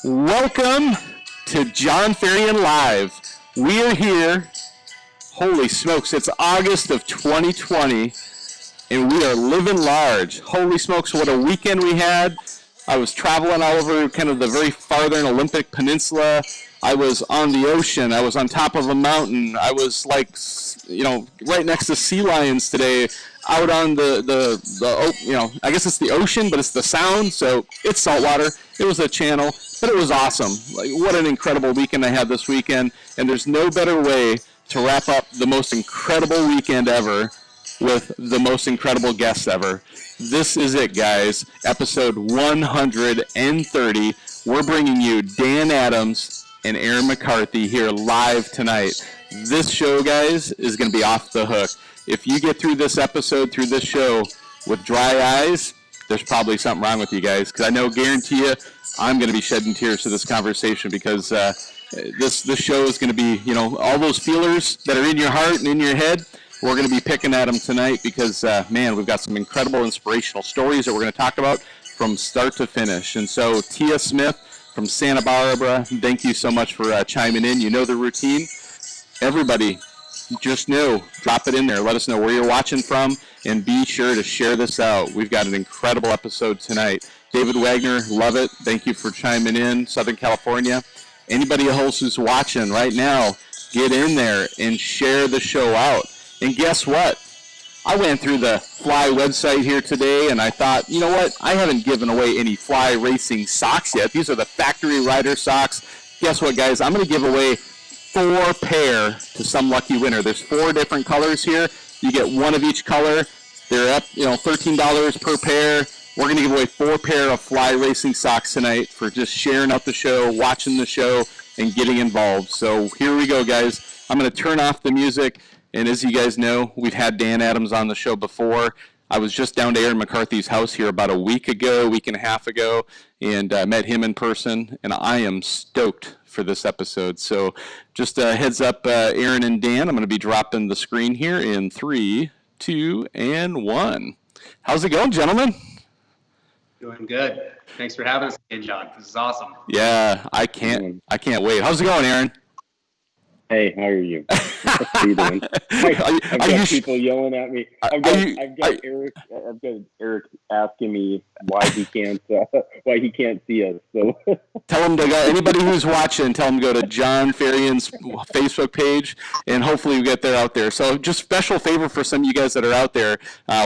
Welcome to John Ferrian Live. We are here. Holy smokes, it's August of 2020, and we are living large. Holy smokes, what a weekend we had. I was traveling all over kind of the very farthern Olympic Peninsula. I was on the ocean. I was on top of a mountain. I was right next to sea lions today, out on I guess it's the ocean, but it's the sound, so it's saltwater. It was a channel, but it was awesome. Like, what an incredible weekend I had this weekend, and there's no better way to wrap up the most incredible weekend ever with the most incredible guests ever. This is it, guys. Episode 130. We're bringing you Dan Adams and Aaron McCarthy here live tonight. This show, guys, is going to be off the hook. If you get through this episode, through this show, with dry eyes, there's probably something wrong with you guys. Because guarantee you, I'm going to be shedding tears to this conversation because this show is going to be, all those feelers that are in your heart and in your head, we're going to be picking at them tonight because, we've got some incredible inspirational stories that we're going to talk about from start to finish. And so, Tia Smith from Santa Barbara, thank you so much for chiming in. You know the routine. Everybody, just drop it in there. Let us know where you're watching from, and be sure to share this out. We've got an incredible episode tonight. David Wagner, love it. Thank you for chiming in, Southern California. Anybody else who's watching right now, get in there and share the show out. And guess what? I went through the Fly website here today, and I thought, you know what? I haven't given away any Fly racing socks yet. These are the factory rider socks. Guess what, guys? I'm going to give away 4 pair to some lucky winner. There's 4 different colors here. You get one of each color. They're up, $13 per pair. We're going to give away 4 pair of Fly racing socks tonight for just sharing out the show, watching the show, and getting involved. So here we go, guys. I'm going to turn off the music. And as you guys know, we've had Dan Adams on the show before. I was just down to Aaron McCarthy's house here about a week and a half ago, and met him in person, and I am stoked for this episode. So just a heads up, Aaron and Dan, I'm going to be dropping the screen here in 3, 2, and 1. How's it going, gentlemen? Doing good. Thanks for having us again, John. This is awesome. Yeah, I can't wait. How's it going, Aaron? Hey, how are you? How you doing? I've got people yelling at me. I've got Eric asking me why he can't see us. So tell him to go. Anybody who's watching, tell him to go to John Ferrian's Facebook page, and hopefully we get there out there. So just special favor for some of you guys that are out there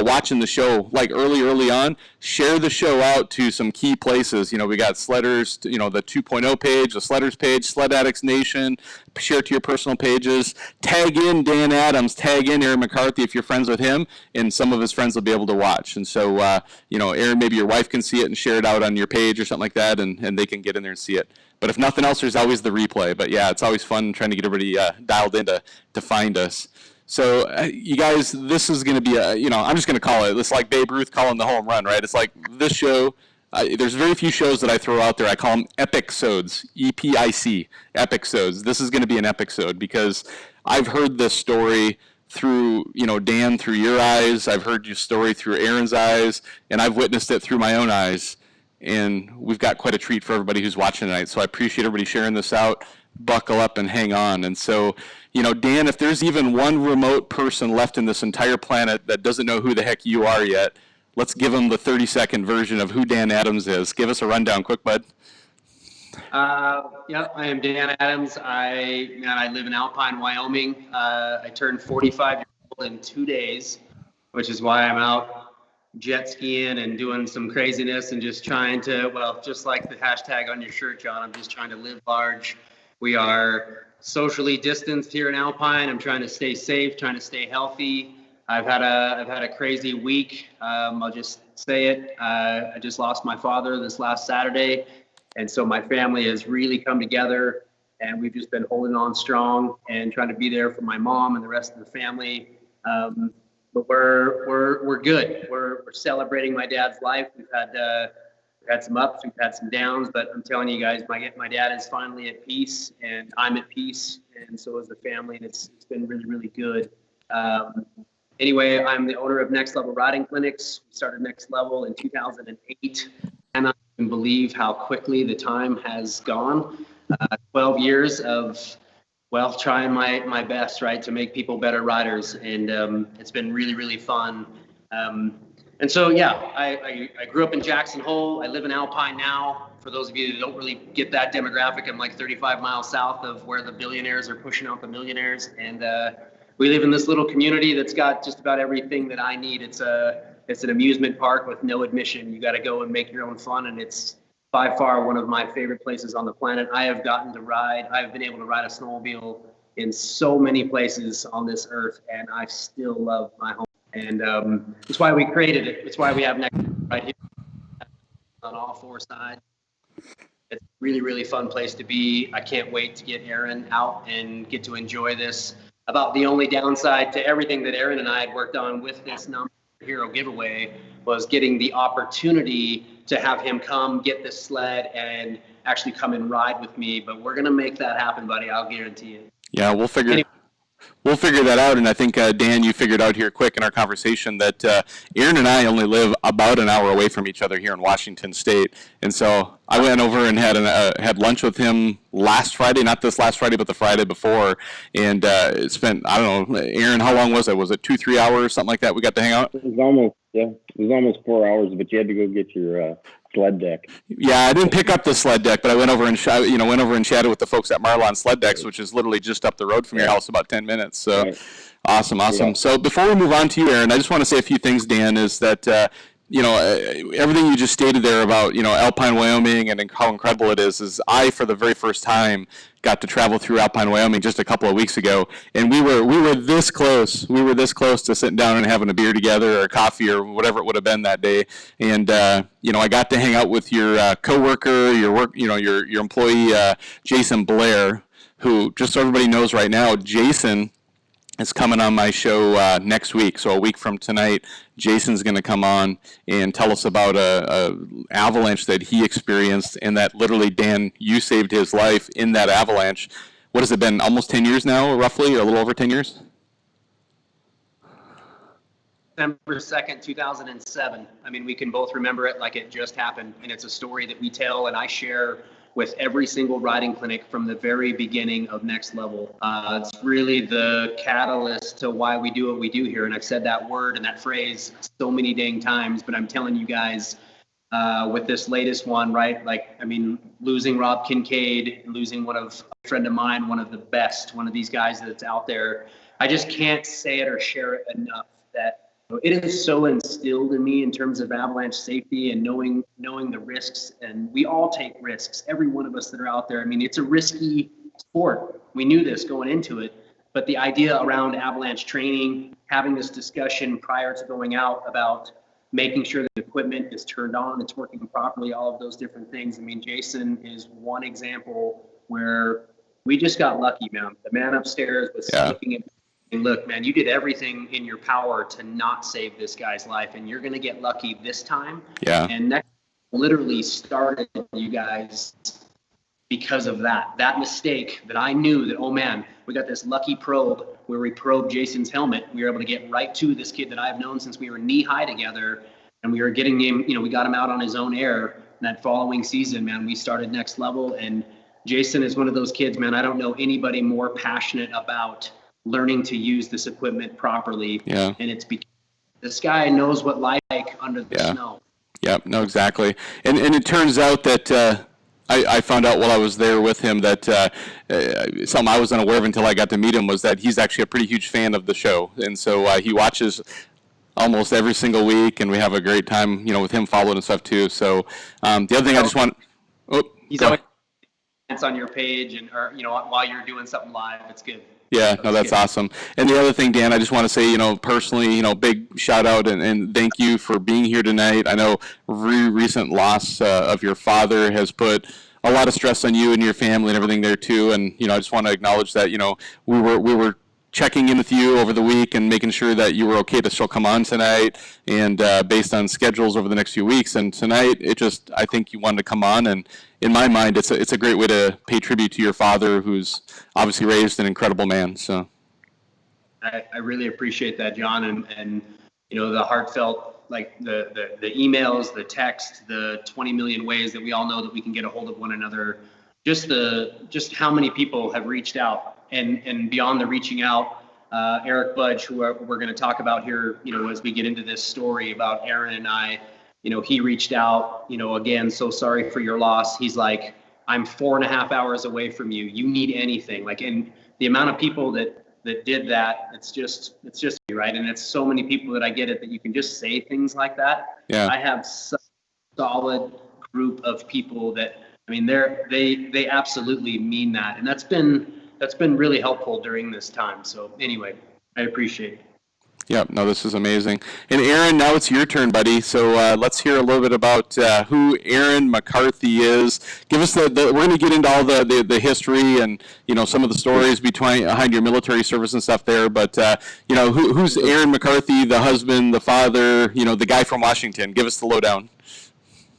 watching the show, like early on, share the show out to some key places. We got Sledders, the 2.0 page, the Sledders page, Sled Addicts Nation. Share it to your personal pages. Tag in Dan Adams, tag in Aaron McCarthy if you're friends with him, and some of his friends will be able to watch. And so, Aaron, maybe your wife can see it and share it out on your page or something like that, and they can get in there and see it. But if nothing else, there's always the replay. But yeah, it's always fun trying to get everybody dialed in to find us. So, you guys, this is going to be I'm just going to call it. It's like Babe Ruth calling the home run, right? It's like this show. There's very few shows that I throw out there. I call them epic-sodes, E-P-I-C, epic-sodes. This is going to be an epic-sode because I've heard this story through, Dan, through your eyes. I've heard your story through Aaron's eyes, and I've witnessed it through my own eyes. And we've got quite a treat for everybody who's watching tonight. So I appreciate everybody sharing this out. Buckle up and hang on. And so, Dan, if there's even one remote person left in this entire planet that doesn't know who the heck you are yet, let's give them the 30-second version of who Dan Adams is. Give us a rundown quick, bud. I am Dan Adams. I live in Alpine, Wyoming. I turned 45 years old in 2 days, which is why I'm out jet skiing and doing some craziness and just trying to, just like the hashtag on your shirt, John, I'm just trying to live large. We are socially distanced here in Alpine. I'm trying to stay safe, trying to stay healthy. I've had a crazy week. I'll just say it. I just lost my father this last Saturday, and so my family has really come together, and we've just been holding on strong and trying to be there for my mom and the rest of the family. But we're good. We're celebrating my dad's life. We've had some ups, we've had some downs, but I'm telling you guys, my dad is finally at peace, and I'm at peace, and so is the family, and it's been really, really good. Anyway, I'm the owner of Next Level Riding Clinics. We started Next Level in 2008, and even believe how quickly the time has gone. 12 years of, well, trying my best, right, to make people better riders. And it's been really, really fun. And so, yeah, I grew up in Jackson Hole. I live in Alpine now. For those of you that don't really get that demographic, I'm like 35 miles south of where the billionaires are pushing out the millionaires. And we live in this little community that's got just about everything that I need. It's an amusement park with no admission. You got to go and make your own fun. And it's by far one of my favorite places on the planet. I've been able to ride a snowmobile in so many places on this earth, and I still love my home. And it's why we created it. It's why we have next right here on all four sides. It's a really, really fun place to be. I can't wait to get Aaron out and get to enjoy this. About the only downside to everything that Aaron and I had worked on with this number hero giveaway was getting the opportunity to have him come get this sled and actually come and ride with me. But we're going to make that happen, buddy. I'll guarantee it. Yeah, we'll figure that out. And I think, Dan, you figured out here quick in our conversation that Aaron and I only live about an hour away from each other here in Washington State. And so I went over and had lunch with him last Friday, not this last Friday, but the Friday before. And spent, I don't know, Aaron, how long was it? Was it 2-3 hours, something like that? We got to hang out? It was almost 4 hours, but you had to go get your sled deck. Yeah, I didn't pick up the sled deck, but I went over and chatted with the folks at Marlon Sled Decks, which is literally just up the road from your house, about 10 minutes. So right. Awesome. Yeah. So before we move on to you, Aaron, I just want to say a few things, Dan, is that everything you just stated there about Alpine, Wyoming, and how incredible it is I, for the very first time, got to travel through Alpine, Wyoming just a couple of weeks ago, and we were this close. We were this close to sitting down and having a beer together, or coffee, or whatever it would have been that day. And I got to hang out with your coworker, your employee, Jason Blair, who, just so everybody knows right now, Jason is coming on my show next week. So a week from tonight, Jason's going to come on and tell us about a avalanche that he experienced, and that literally, Dan, you saved his life in that avalanche. What has it been, almost 10 years now, roughly, or a little over 10 years? December 2nd, 2007. I mean, we can both remember it like it just happened, and it's a story that we tell and I share with every single riding clinic from the very beginning of Next Level. It's really the catalyst to why we do what we do here. And I've said that word and that phrase so many dang times, but I'm telling you guys, with this latest one, right? Like, I mean, losing Rob Kincaid, losing a friend of mine, one of the best, one of these guys that's out there. I just can't say it or share it enough that it is so instilled in me in terms of avalanche safety and knowing the risks. And we all take risks, every one of us that are out there. I mean, it's a risky sport. We knew this going into it, but the idea around avalanche training, having this discussion prior to going out about making sure that the equipment is turned on, it's working properly, all of those different things. I mean, Jason is one example where we just got lucky, man. The man upstairs was looking at, and look, man, you did everything in your power to not save this guy's life, and you're going to get lucky this time. Yeah. And that literally started you guys because of that mistake that I knew that, oh man, we got this lucky probe where we probed Jason's helmet. We were able to get right to this kid that I've known since we were knee high together, and we were getting him, we got him out on his own air. And that following season, man, we started Next Level, and Jason is one of those kids, man, I don't know anybody more passionate about learning to use this equipment properly. Yeah. And it's because this guy knows what life is like under the snow. Yeah, no, exactly. And it turns out that I found out while I was there with him that something I was unaware of until I got to meet him was that he's actually a pretty huge fan of the show. And so he watches almost every single week, and we have a great time, with him following and stuff too. So the other thing I just want, he's always on your page, and while you're doing something live, it's good. Yeah, no, that's awesome. And the other thing, Dan, I just want to say, personally, big shout out and thank you for being here tonight. I know recent loss of your father has put a lot of stress on you and your family and everything there too. And, I just want to acknowledge that, we were checking in with you over the week and making sure that you were okay to still come on tonight, and based on schedules over the next few weeks. And tonight, I think you wanted to come on, and in my mind, it's a great way to pay tribute to your father, who's obviously raised an incredible man. So I really appreciate that, John, and the heartfelt like the emails, the text, the 20 million ways that we all know that we can get a hold of one another, just how many people have reached out, and beyond the reaching out, Eric Budge, who we're going to talk about here, as we get into this story about Aaron and I, he reached out, again, so sorry for your loss. He's like, I'm 4.5 hours away from you. You need anything. Like, and the amount of people that did that, it's just right. And it's so many people that I get it, that you can just say things like that. Yeah. I have such a solid group of people that, I mean, they absolutely mean that. And that's been really helpful during this time. So anyway, I appreciate it. Yep. No, this is amazing. And Aaron, now it's your turn, buddy. So let's hear a little bit about who Aaron McCarthy is. Give us we're going to get into all the history and, some of the stories behind your military service and stuff there. But, who's Aaron McCarthy, the husband, the father, the guy from Washington? Give us the lowdown.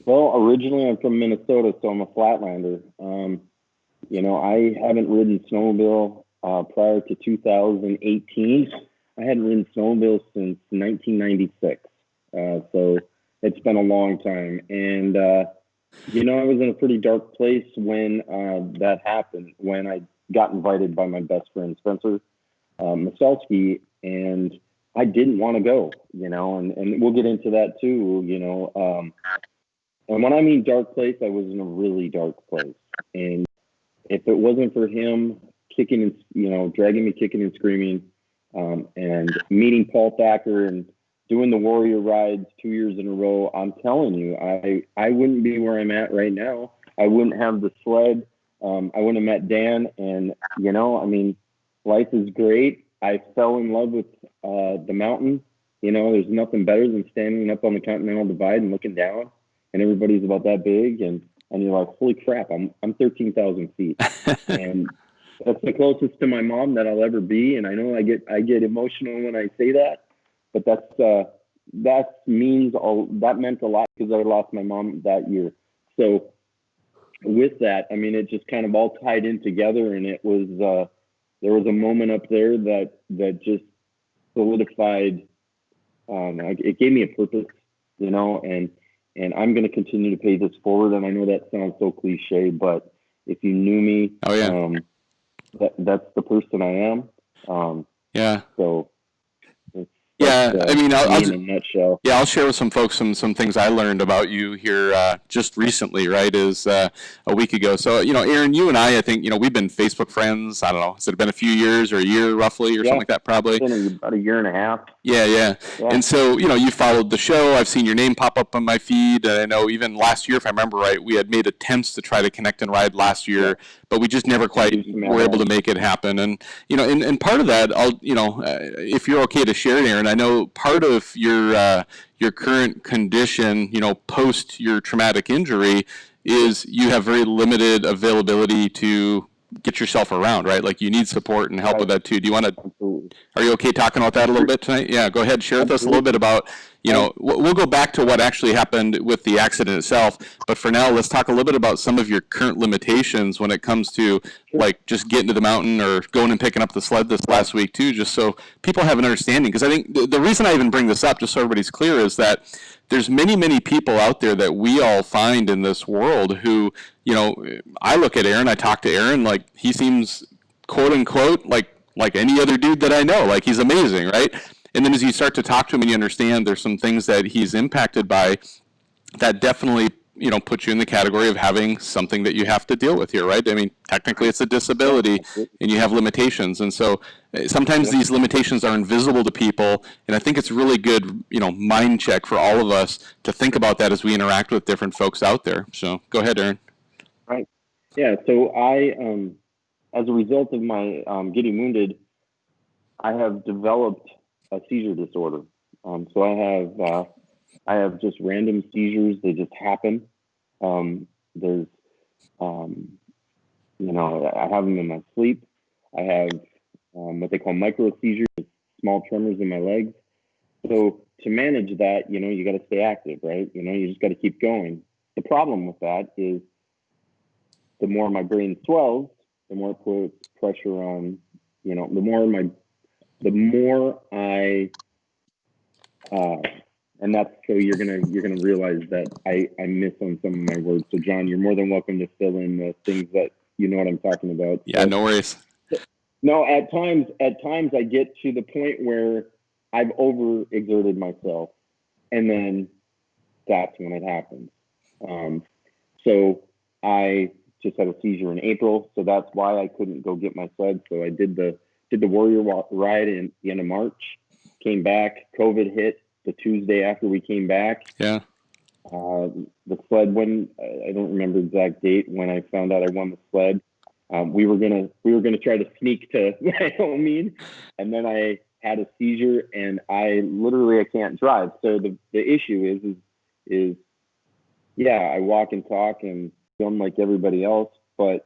Well, originally I'm from Minnesota, so I'm a flatlander. I haven't ridden snowmobile prior to 2018. I hadn't ridden snowmobile since 1996. So it's been a long time. And, I was in a pretty dark place when that happened, when I got invited by my best friend, Spencer Maselski, and I didn't want to go, and we'll get into that too, and when I mean dark place, I was in a really dark place. And if it wasn't for him kicking and, dragging me kicking and screaming, and meeting Paul Thacker and doing the Warrior rides 2 years in a row, I'm telling you, I wouldn't be where I'm at right now. I wouldn't have the sled. I wouldn't have met Dan. And, life is great. I fell in love with the mountain. There's nothing better than standing up on the Continental Divide and looking down, and everybody's about that big. And you're like, holy crap, I'm 13,000 feet. And that's the closest to my mom that I'll ever be. And I know I get emotional when I say that, but that meant a lot because I lost my mom that year. So with that, it just kind of all tied in together, and it was, there was a moment up there that just solidified, it gave me a purpose, and I'm going to continue to pay this forward. And I know that sounds so cliche, but if you knew me, oh yeah, that's the person I am. Yeah. So. Yeah, I'll in a nutshell. Yeah, I'll share with some folks some things I learned about you here just recently, right, is a week ago. So, Aaron, you and I think, we've been Facebook friends, I don't know, has it been a few years or a year roughly or something like that probably? It's been about a year and a half. Yeah. And so, you followed the show. I've seen your name pop up on my feed. And I know even last year, if I remember right, we had made attempts to try to connect and ride last year, but we just never quite were able to make it happen. And, and part of that, if you're okay to share it, Aaron, I know part of your current condition, post your traumatic injury, is you have very limited availability to get yourself around, right? Like you need support and help with that too. Do you want to? Are you okay talking about that a little bit tonight? Yeah, go ahead. Share with us a little bit about. We'll go back to what actually happened with the accident itself, but for now, let's talk a little bit about some of your current limitations when it comes to like just getting to the mountain or going and picking up the sled this last week too, just so people have an understanding. Because I think the reason I even bring this up, just so everybody's clear, is that there's many people out there that we all find in this world who, I look at Aaron, I talk to Aaron, like he seems quote unquote like any other dude that I know, like he's amazing, right? And then as you start to talk to him and you understand there's some things that he's impacted by that definitely, puts you in the category of having something that you have to deal with here, right? Technically it's a disability and you have limitations. And so sometimes these limitations are invisible to people. And I think it's really good, mind check for all of us to think about that as we interact with different folks out there. So go ahead, Aaron. Right. Yeah. So I, as a result of my getting wounded, I have developed a seizure disorder. So I have just random seizures. They just happen. There's, I have them in my sleep. I have what they call micro seizures, small tremors in my legs. So to manage that, you got to stay active, right? You just got to keep going. The problem with that is the more my brain swells, the more it puts pressure on, the more I And that's so you're gonna realize that I miss on some of my words. So John, you're more than welcome to fill in the things that you know what I'm talking about. Yeah, no worries. No, at times I get to the point where I've overexerted myself, and then that's when it happens. So I just had a seizure in April, so that's why I couldn't go get my sled. So I did the Warrior ride in the end of March, came back, COVID hit the Tuesday after we came back. Yeah. The sled, when I don't remember the exact date when I found out I won the sled. We were gonna try to sneak to Wyoming, and then I had a seizure, and I can't drive. So the issue is yeah, I walk and talk and film like everybody else, but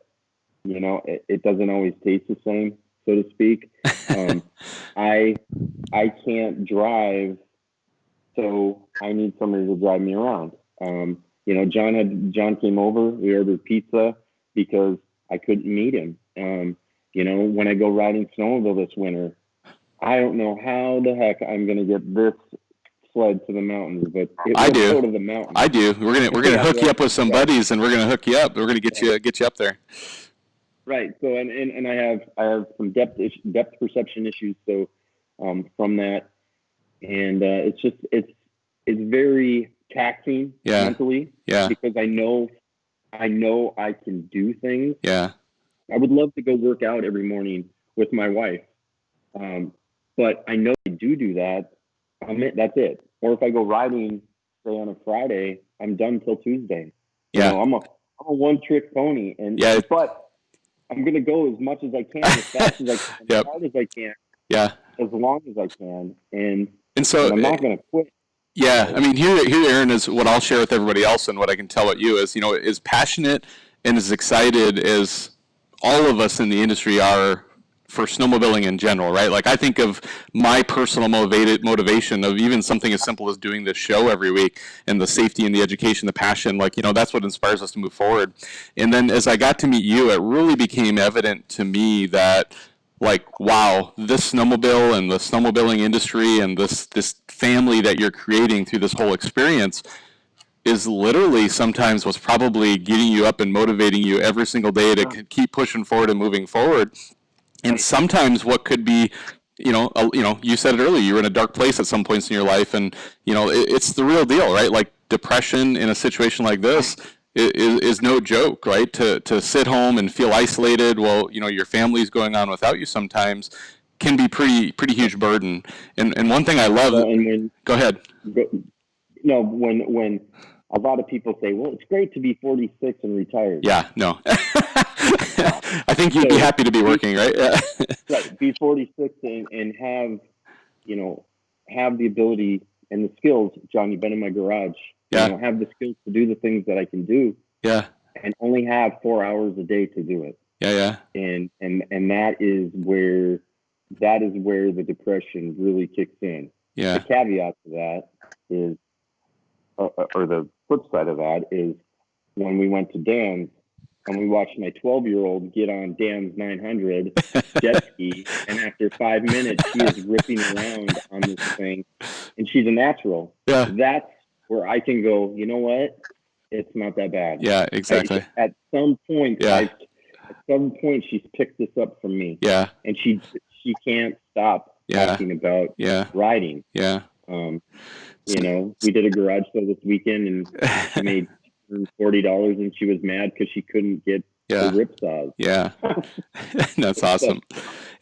you know it doesn't always taste the same, so to speak. I can't drive, so I need somebody to drive me around. You know, John came over. We ordered pizza because I couldn't meet him. You know, when I go riding snowmobile this winter, I don't know how the heck I'm going to get this sled to the mountains, but I do. Go to the mountains. I do. We're gonna hook you up with some buddies, and we're gonna hook you up. We're gonna get you up there. Right. So and I have some depth perception issues. So from that, and it's very taxing mentally. Yeah. Because I know I can do things. Yeah. I would love to go work out every morning with my wife. But I know I do that. That's it. Or if I go riding, say on a Friday, I'm done till Tuesday. Yeah. You know, I'm a one-trick pony, but I'm gonna go as much as I can, as fast as I can, as hard as I can, as long as I can, and so I'm not gonna quit. Yeah, I mean, here, Aaron, is what I'll share with everybody else, and what I can tell at you is, you know, as passionate and as excited as all of us in the industry are for snowmobiling in general, right? Like, I think of my personal motivation of even something as simple as doing this show every week, and the safety and the education, the passion, like, you know, that's what inspires us to move forward. And then as I got to meet you, it really became evident to me that, like, wow, this snowmobile and the snowmobiling industry and this family that you're creating through this whole experience is literally sometimes what's probably getting you up and motivating you every single day to keep pushing forward and moving forward. And sometimes what could be, you know, you said it earlier, you were in a dark place at some points in your life, and, you know, it's the real deal, right? Like, depression in a situation like this is no joke, right? To sit home and feel isolated while, you know, your family's going on without you sometimes can be pretty huge burden. And one thing I love, go ahead. No, when a lot of people say, well, it's great to be 46 and retired. Yeah, no. I think you'd be happy to be working, right? Right, be 46 and have, you know, have the ability and the skills. John, you've been in my garage. Yeah. You know, have the skills to do the things that I can do. Yeah. And only have 4 hours a day to do it. Yeah. And that is where the depression really kicks in. Yeah. The caveat to that is, or the flip side of that is, when we went to Dan's and we watched my 12-year-old get on Dan's 900 jet ski, and after 5 minutes she is ripping around on this thing, and she's a natural. Yeah. That's where I can go, you know what? It's not that bad. Yeah, exactly. At some point, yeah. At some point, she's picked this up from me. Yeah. And she can't stop talking about riding. Yeah. You know, we did a garage sale this weekend, and she made $40, and she was mad because she couldn't get the rip saws. Yeah. That's awesome.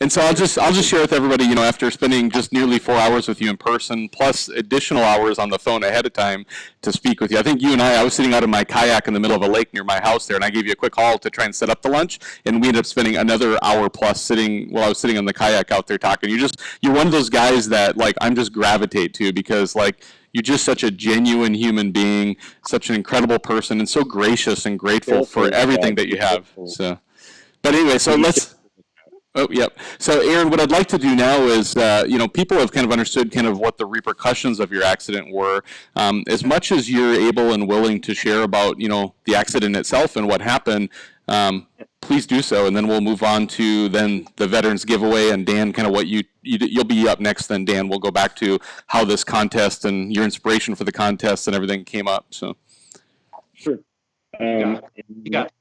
And so I'll just share with everybody, you know, after spending just nearly 4 hours with you in person, plus additional hours on the phone ahead of time to speak with you. I think you and I was sitting out in my kayak in the middle of a lake near my house there, and I gave you a quick call to try and set up the lunch, and we ended up spending another hour plus I was sitting on the kayak out there talking. You're one of those guys that, like, I'm just gravitate to, because, like, you're just such a genuine human being, such an incredible person, and so gracious and grateful for everything that you have. So, but anyway, so let's. Oh, yep. So, Aaron, what I'd like to do now is, you know, people have kind of understood kind of what the repercussions of your accident were. As much as you're able and willing to share about, you know, the accident itself and what happened, please do so, and then we'll move on to then the veterans giveaway, and Dan, kind of what you you'll be up next. Then Dan, we'll go back to how this contest and your inspiration for the contest and everything came up. So sure. You got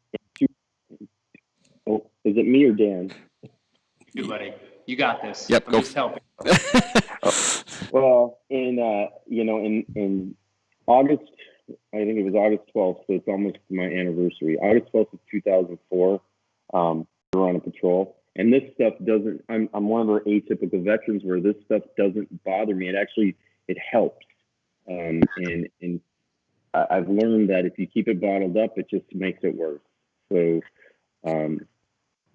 Oh, is it me or Dan? you, buddy. You got this. Yep. I'm just helping. Well, in August, I think it was August 12th, so it's almost my anniversary. August 12th of 2004, we were on a patrol, and this stuff doesn't. I'm one of our atypical veterans where this stuff doesn't bother me. It helps, and I've learned that if you keep it bottled up, it just makes it worse. So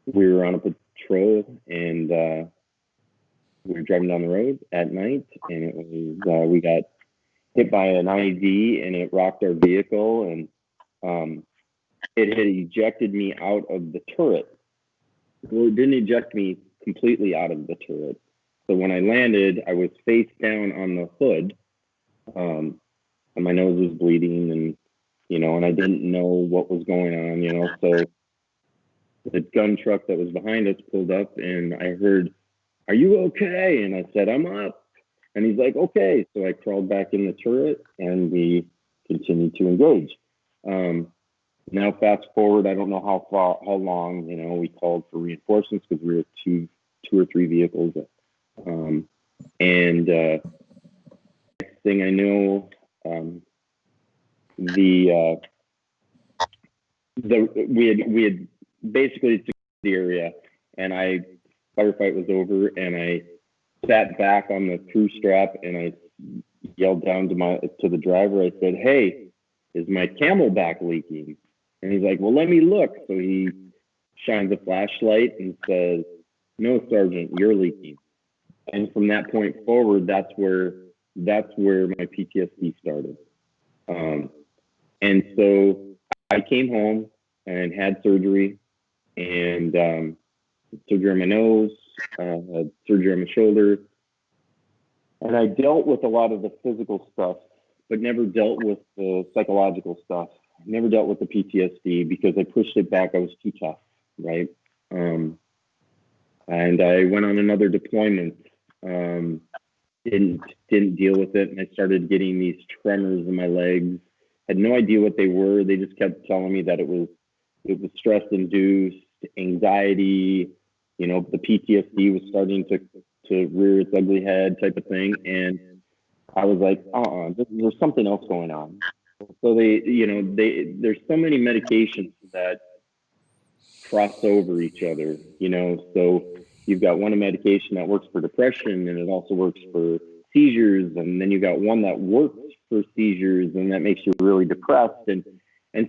we were on a patrol, and we were driving down the road at night, and it was we got hit by an IV, and it rocked our vehicle, and it had ejected me out of the turret. Well, it didn't eject me completely out of the turret. So when I landed, I was face down on the hood, and my nose was bleeding, and and I didn't know what was going on, so the gun truck that was behind us pulled up, and I heard, "Are you okay?" And I said, "I'm up." And he's like, "Okay." So I crawled back in the turret, and we continued to engage. Now fast forward, I don't know how long, we called for reinforcements because we were two or three vehicles. And next thing I know, we had basically secured the area, and firefight was over, and I sat back on the crew strap, and I yelled down to the driver. I said, "Hey, is my camelback leaking?" And he's like, "Well, let me look." So he shines a flashlight and says, "No, Sergeant, you're leaking." And from that point forward, that's where my PTSD started. And so I came home and had surgery, and surgery on my nose, had surgery on my shoulder. And I dealt with a lot of the physical stuff, but never dealt with the psychological stuff. Never dealt with the PTSD because I pushed it back. I was too tough, right? And I went on another deployment. Didn't deal with it, and I started getting these tremors in my legs. Had no idea what they were. They just kept telling me that it was stress induced, anxiety. The PTSD was starting to rear its ugly head, type of thing. And I was like, there's something else going on. So there's so many medications that cross over each other. So you've got one medication that works for depression, and it also works for seizures, and then you got one that works for seizures, and that makes you really depressed. And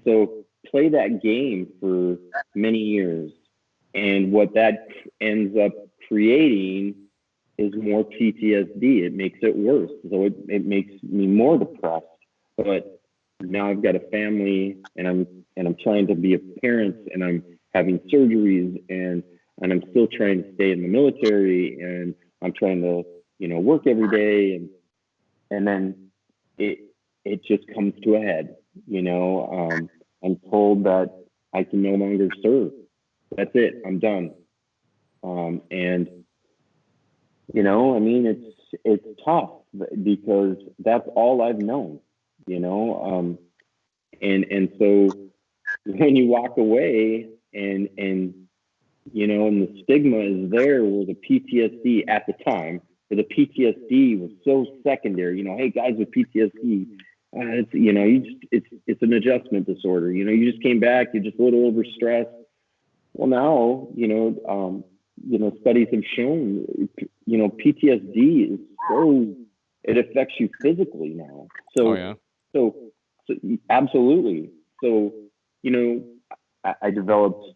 so play that game for many years, and what that ends up creating is more PTSD. It makes it worse. So it makes me more depressed. But now I've got a family, and I'm trying to be a parent, and I'm having surgeries, and I'm still trying to stay in the military, and I'm trying to work every day, and then it just comes to a head. I'm told that I can no longer serve. That's it. I'm done. And it's tough because that's all I've known. And so when you walk away, and the stigma is there, where the PTSD at the time, where the PTSD was so secondary. Hey, guys with PTSD, it's an adjustment disorder. You just came back, you're just a little overstressed. Well, now, studies have shown, PTSD is it affects you physically now. So, so absolutely. So, I developed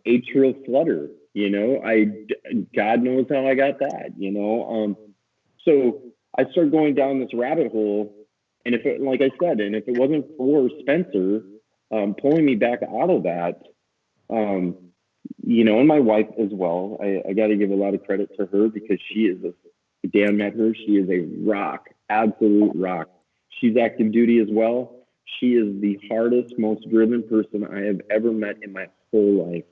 atrial flutter. God knows how I got that. So I started going down this rabbit hole, and if it wasn't for Spencer pulling me back out of that, and my wife as well. I got to give a lot of credit to her, because she is Dan met her. She is a rock, absolute rock. She's active duty as well. She is the hardest, most driven person I have ever met in my whole life.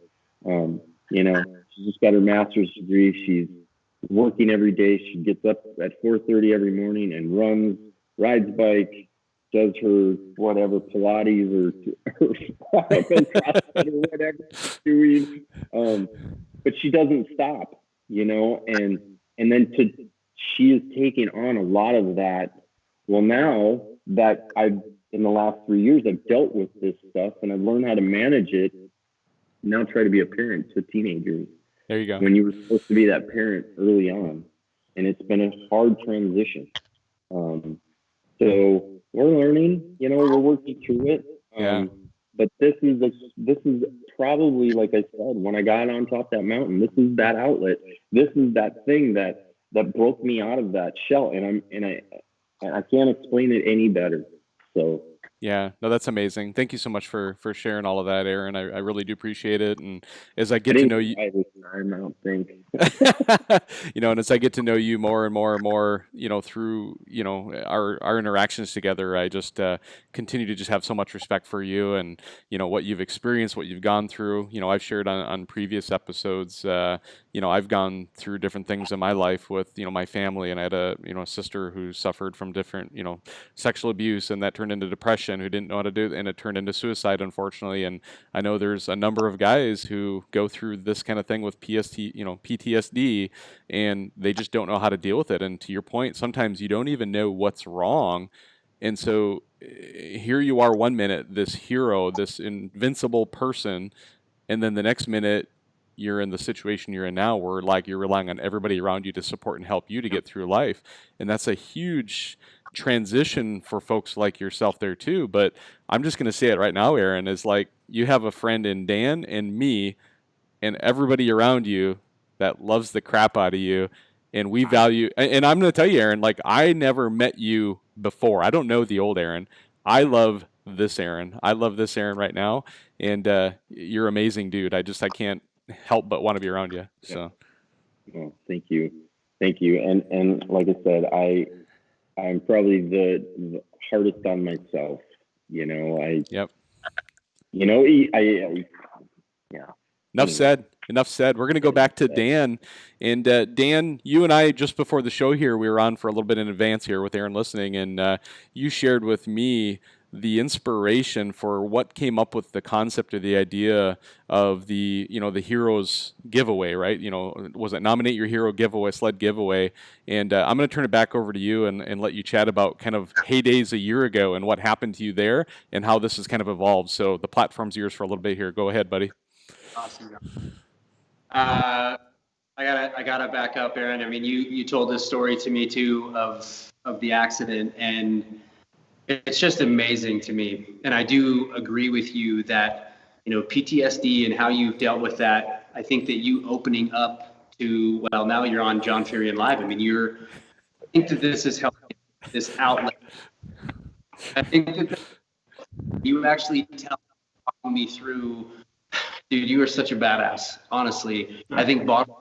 She's just got her master's degree. She's working every day. She gets up at 4:30 every morning and rides bike, does her whatever Pilates or CrossFit or whatever she's doing. But she doesn't stop, and then she is taking on a lot of that. Well, now that in the last 3 years, I've dealt with this stuff and I've learned how to manage it. Now try to be a parent to teenagers. There you go. When you were supposed to be that parent early on, and it's been a hard transition. So we're learning, we're working through it. But this is probably, like I said, when I got on top of that mountain, this is that outlet. This is that thing that broke me out of that shell, and I can't explain it any better. So. Yeah, no, that's amazing. Thank you so much for sharing all of that, Aaron. I really do appreciate it. And as I get to know you, and as I get to know you more and more and more, through, our interactions together, I just continue to just have so much respect for you and, what you've experienced, what you've gone through. I've shared on previous episodes, I've gone through different things in my life with, my family, and I had a sister who suffered from different, sexual abuse, and that turned into depression, who didn't know how to do it, and it turned into suicide, unfortunately. And I know there's a number of guys who go through this kind of thing with PTSD, and they just don't know how to deal with it. And to your point, sometimes you don't even know what's wrong. And so here you are 1 minute, this hero, this invincible person, and then the next minute you're in the situation you're in now where you're relying on everybody around you to support and help you to get through life. And that's a huge transition for folks like yourself there too. But I'm just going to say it right now, Aaron, is you have a friend in Dan and me and everybody around you that loves the crap out of you. And we value, and I'm going to tell you, Aaron, I never met you before. I don't know the old Aaron. I love this Aaron. I love this Aaron right now. And you're amazing, dude. I can't help but want to be around you. So. Well, thank you. And like I said, I'm probably the hardest on myself. Yep. Yeah. Enough said. We're going to go back to Dan. And Dan, you and I, just before the show here, we were on for a little bit in advance here with Aaron listening, and you shared with me the inspiration for what came up with the concept or the idea of the Heroes giveaway, right? Was it Nominate Your Hero giveaway, sled giveaway? And I'm going to turn it back over to you and let you chat about kind of heydays a year ago and what happened to you there and how this has kind of evolved. So the platform's yours for a little bit here. Go ahead, buddy. Awesome. I gotta back up, Aaron. I mean, you told this story to me too of the accident, and it's just amazing to me. And I do agree with you that PTSD and how you've dealt with that. I think that you opening up to now you're on John Ferrian Live. I mean, I think that this is helping this outlet. I think that you actually talking me through. Dude, you are such a badass. Honestly, I think bottom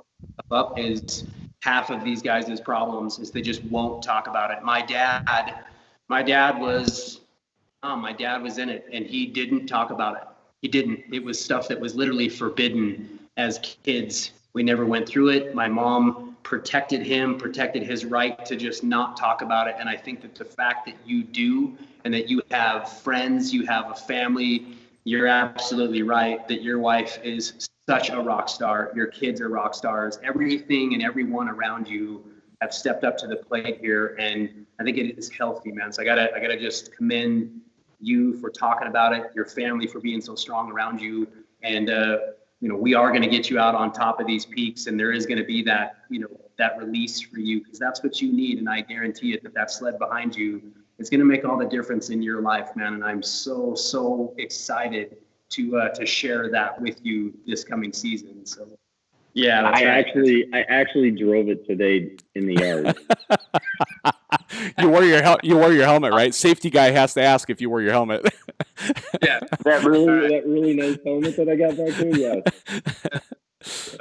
up is half of these guys' problems is they just won't talk about it. My dad was in it, and he didn't talk about it. He didn't. It was stuff that was literally forbidden as kids. We never went through it. My mom protected his right to just not talk about it. And I think that the fact that you do, and that you have friends, you have a family, you're absolutely right that your wife is such a rock star. Your kids are rock stars. Everything and everyone around you have stepped up to the plate here, and I think it is healthy, man. So I gotta just commend you for talking about it, your family for being so strong around you, and we are going to get you out on top of these peaks, and there is going to be that that release for you, because that's what you need, and I guarantee it that sled behind you. It's going to make all the difference in your life, man. And I'm so excited to share that with you this coming season. So, yeah, I actually drove it today in the yard. You wore your helmet, right? Safety guy has to ask if you wore your helmet. Yeah, that really nice helmet that I got back there. Yes.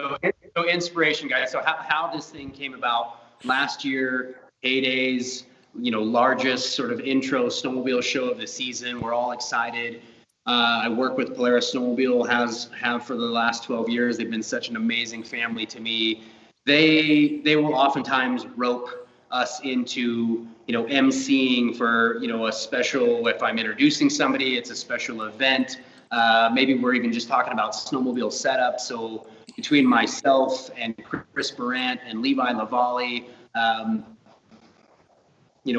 So inspiration, guys. So how this thing came about last year, heydays. Largest sort of intro snowmobile show of the season. We're all excited. I work with Polaris Snowmobile, have for the last 12 years. They've been such an amazing family to me. they will oftentimes rope us into, emceeing for, a special, if I'm introducing somebody, it's a special event. Maybe we're even just talking about snowmobile setup. So between myself and Chris Brandt and Levi Lavalle, we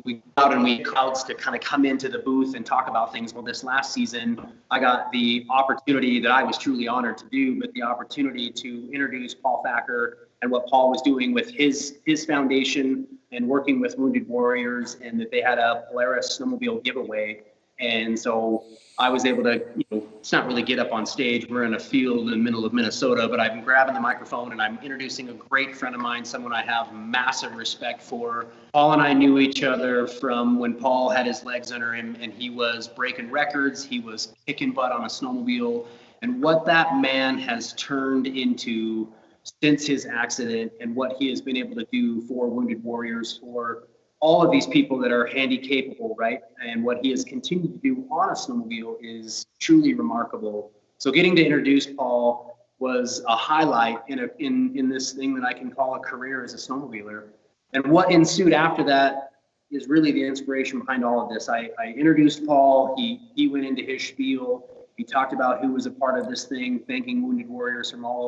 go out and we had crowds to kind of come into the booth and talk about things. Well, this last season, I got the opportunity that I was truly honored to do, but the opportunity to introduce Paul Thacker and what Paul was doing with his foundation and working with Wounded Warriors, and that they had a Polaris snowmobile giveaway. And so I was able to, it's not really get up on stage. We're in a field in the middle of Minnesota, but I'm grabbing the microphone and I'm introducing a great friend of mine, someone I have massive respect for. Paul and I knew each other from when Paul had his legs under him and he was breaking records. He was kicking butt on a snowmobile. And what that man has turned into since his accident and what he has been able to do for Wounded Warriors, for all of these people that are handy capable, right? And what he has continued to do on a snowmobile is truly remarkable. So getting to introduce Paul was a highlight in this thing that I can call a career as a snowmobiler. And what ensued after that is really the inspiration behind all of this. I introduced Paul. He went into his spiel. He talked about who was a part of this thing, thanking Wounded Warriors from all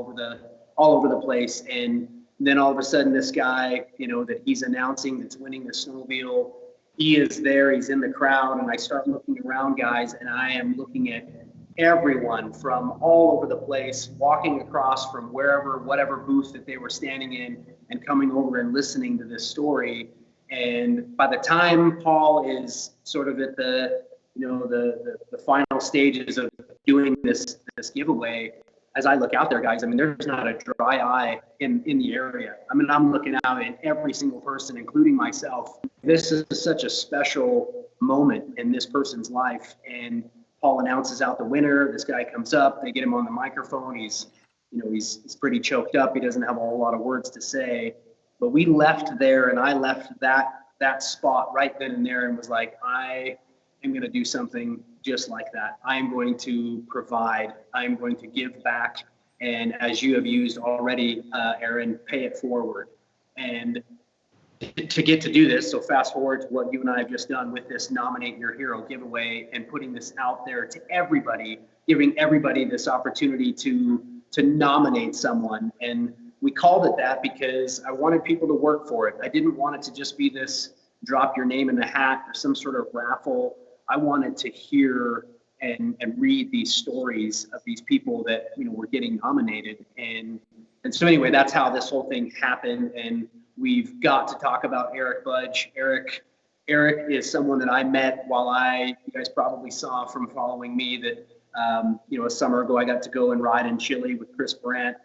over the place. And then all of a sudden, this guy, that he's announcing that's winning the snowmobile, he is there, he's in the crowd, and I start looking around, guys, and I am looking at everyone from all over the place, walking across from whatever booth that they were standing in, and coming over and listening to this story. And by the time Paul is sort of at the final stages of doing this giveaway, as I look out there, guys, there's not a dry eye in the area. I'm looking out at every single person, including myself. This is such a special moment in this person's life. And Paul announces out the winner. This guy comes up, they get him on the microphone. He's pretty choked up. He doesn't have a whole lot of words to say. But we left there, and I left that spot right then and there and was like, I am going to do something just like that. I am going to provide. I am going to give back. And as you have used already, Aaron, pay it forward. And to get to do this, so fast forward to what you and I have just done with this Nominate Your Hero giveaway and putting this out there to everybody, giving everybody this opportunity to nominate someone. And we called it that because I wanted people to work for it. I didn't want it to just be this drop your name in the hat or some sort of raffle. I wanted to hear and read these stories of these people that were getting nominated, and so anyway, that's how this whole thing happened. And we've got to talk about Eric Budge. Eric is someone that I met you guys probably saw from following me that a summer ago I got to go and ride in Chile with Chris Brandt.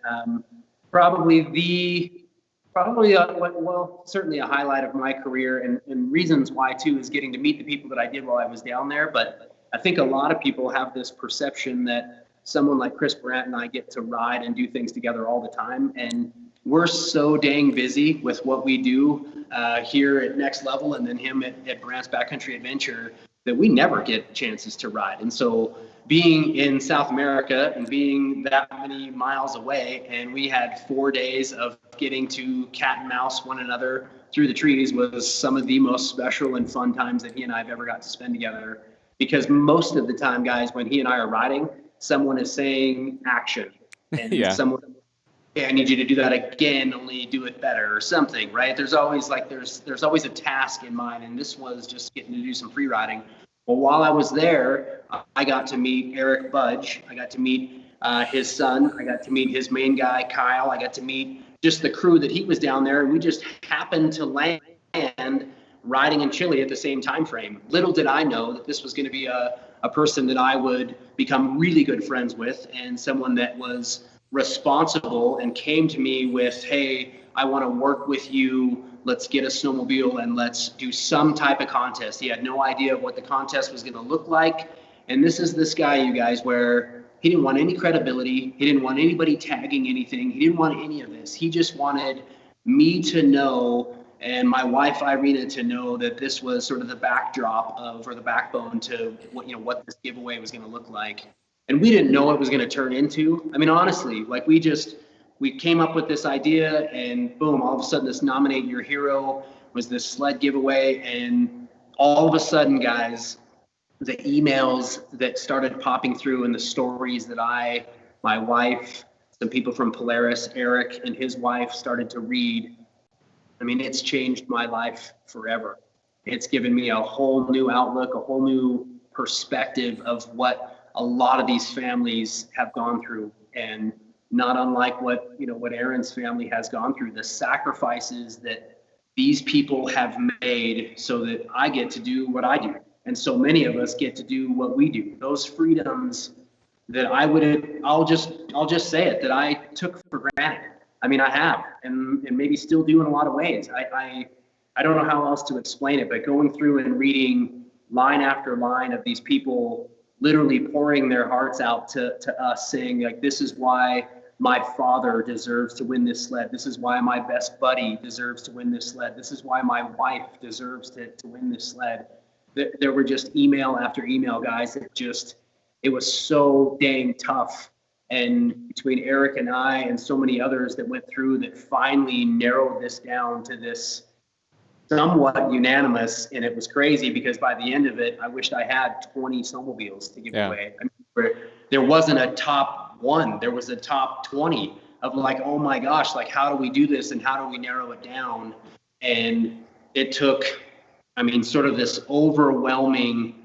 Certainly a highlight of my career, and reasons why too is getting to meet the people that I did while I was down there. But I think a lot of people have this perception that someone like Chris Brandt and I get to ride and do things together all the time. And we're so dang busy with what we do here at Next Level and then him at Brandt's Backcountry Adventure that we never get chances to ride. And so being in South America and being that many miles away, and we had 4 days of getting to cat and mouse one another through the trees was some of the most special and fun times that he and I have ever got to spend together. Because most of the time, guys, when he and I are riding, someone is saying action. And someone, I need you to do that again, only do it better or something, right? There's always there's always a task in mind. And this was just getting to do some free riding. Well, while I was there, I got to meet Eric Budge. I got to meet his son. I got to meet his main guy, Kyle. I got to meet just the crew that he was down there. And we just happened to land riding in Chile at the same time frame. Little did I know that this was going to be a person that I would become really good friends with, and someone that was responsible and came to me with, hey, I want to work with you. Let's get a snowmobile and let's do some type of contest. He had no idea what the contest was going to look like. And this is this guy, you guys, where he didn't want any credibility. He didn't want anybody tagging anything. He didn't want any of this. He just wanted me to know, and my wife Irina to know, that this was sort of the backdrop of, or the backbone to what this giveaway was going to look like. And we didn't know what it was going to turn into. I mean, honestly, we just we came up with this idea, and boom, all of a sudden this Nominate Your Hero was this sled giveaway. And all of a sudden, guys, the emails that started popping through and the stories that my wife, some people from Polaris, Eric and his wife started to read, I mean, it's changed my life forever. It's given me a whole new outlook, a whole new perspective of what a lot of these families have gone through, and not unlike what Aaron's family has gone through, the sacrifices that these people have made so that I get to do what I do. And so many of us get to do what we do. Those freedoms that I'll just say it, that I took for granted. I mean, I have, and maybe still do in a lot of ways. I don't know how else to explain it, but going through and reading line after line of these people literally pouring their hearts out to us, saying, like, this is why my father deserves to win this sled. This is why my best buddy deserves to win this sled. This is why my wife deserves to win this sled. There were just email after email, guys. It was so dang tough. And between Eric and I and so many others that went through, that finally narrowed this down to this somewhat unanimous. And it was crazy, because by the end of it, I wished I had 20 snowmobiles to give away. I mean, there wasn't a top one, there was a top 20 of like, oh my gosh, like, how do we do this and how do we narrow it down? And it took, I mean, sort of this overwhelming,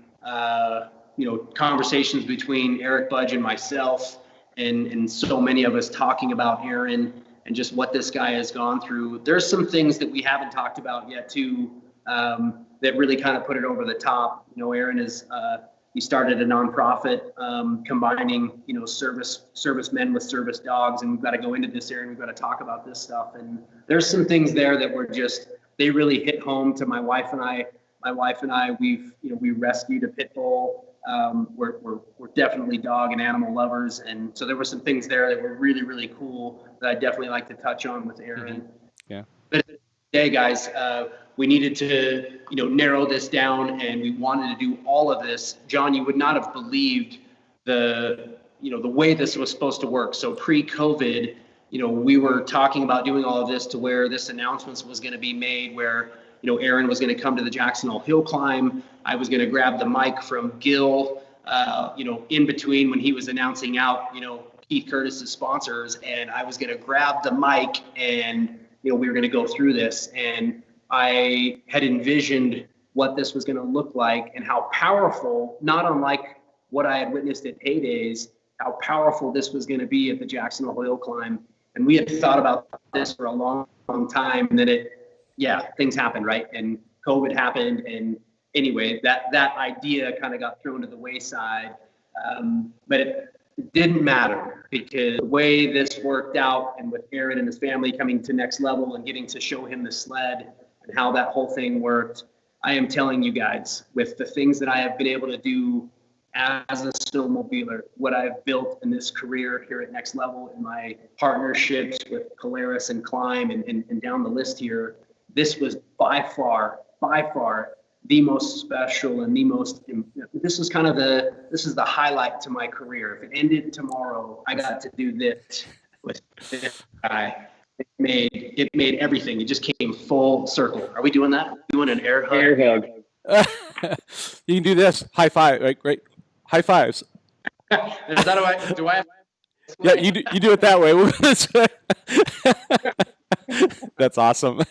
conversations between Eric Budge and myself, and so many of us talking about Aaron and just what this guy has gone through. There's some things that we haven't talked about yet too, that really kind of put it over the top. Aaron is, he started a nonprofit, combining, servicemen with service dogs, and we've got to go into this area and we've got to talk about this stuff. And there's some things there that were just, they really hit home to my wife and I. My wife and I, we rescued a pit bull. We're definitely dog and animal lovers, and so there were some things there that were really, really cool that I definitely like to touch on with Aaron. Mm-hmm. Yeah. But today, guys, we needed to narrow this down, and we wanted to do all of this. John, you would not have believed the way this was supposed to work. So pre-COVID, we were talking about doing all of this to where this announcement was going to be made, where Aaron was going to come to the Jackson Hole Hill Climb. I was going to grab the mic from Gil, in between when he was announcing out, Keith Curtis's sponsors, and I was going to grab the mic, and we were going to go through this. And I had envisioned what this was going to look like and how powerful, not unlike what I had witnessed at Paydays, how powerful this was going to be at the Jackson Hole Hill Climb. And we had thought about this for a long, long time, and then things happened, right? And COVID happened, and anyway, that idea kind of got thrown to the wayside. But it didn't matter, because the way this worked out, and with Aaron and his family coming to next level and getting to show him the sled and how that whole thing worked, I am telling you guys, with the things that I have been able to do as a snowmobiler, what I've built in this career here at Next Level, in my partnerships with Polaris and Climb and down the list here, this was by far the most special and this is the highlight to my career. If it ended tomorrow, I got to do this with this guy. It made everything. It just came full circle. Are we doing that? Doing an air hug? Air hug. You can do this. High five, right? Great. High fives. Is that do I have? Yeah, you do it that way. That's awesome.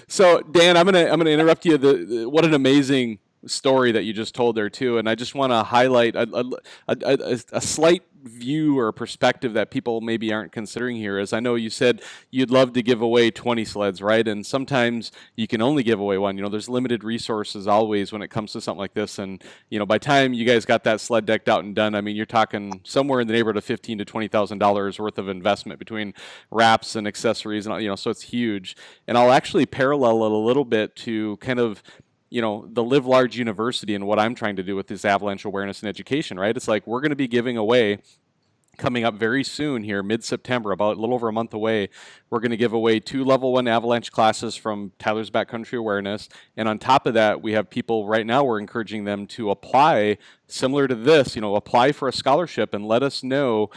So Dan, I'm gonna interrupt you. What an amazing story that you just told there too, and I just want to highlight a slight view or perspective that people maybe aren't considering here. Is I know you said you'd love to give away 20 sleds, right? And sometimes you can only give away one. There's limited resources always when it comes to something like this. And by the time you guys got that sled decked out and done, I mean, you're talking somewhere in the neighborhood of $15,000 to $20,000 worth of investment between wraps and accessories, and so it's huge. And I'll actually parallel it a little bit to kind of the Live Large University and what I'm trying to do with this avalanche awareness and education, right? It's like we're going to be giving away, coming up very soon here, mid-September, about a little over a month away, we're going to give away 2 level 1 avalanche classes from Tyler's Backcountry Awareness. And on top of that, we have people right now, we're encouraging them to apply, similar to this, apply for a scholarship and let us know,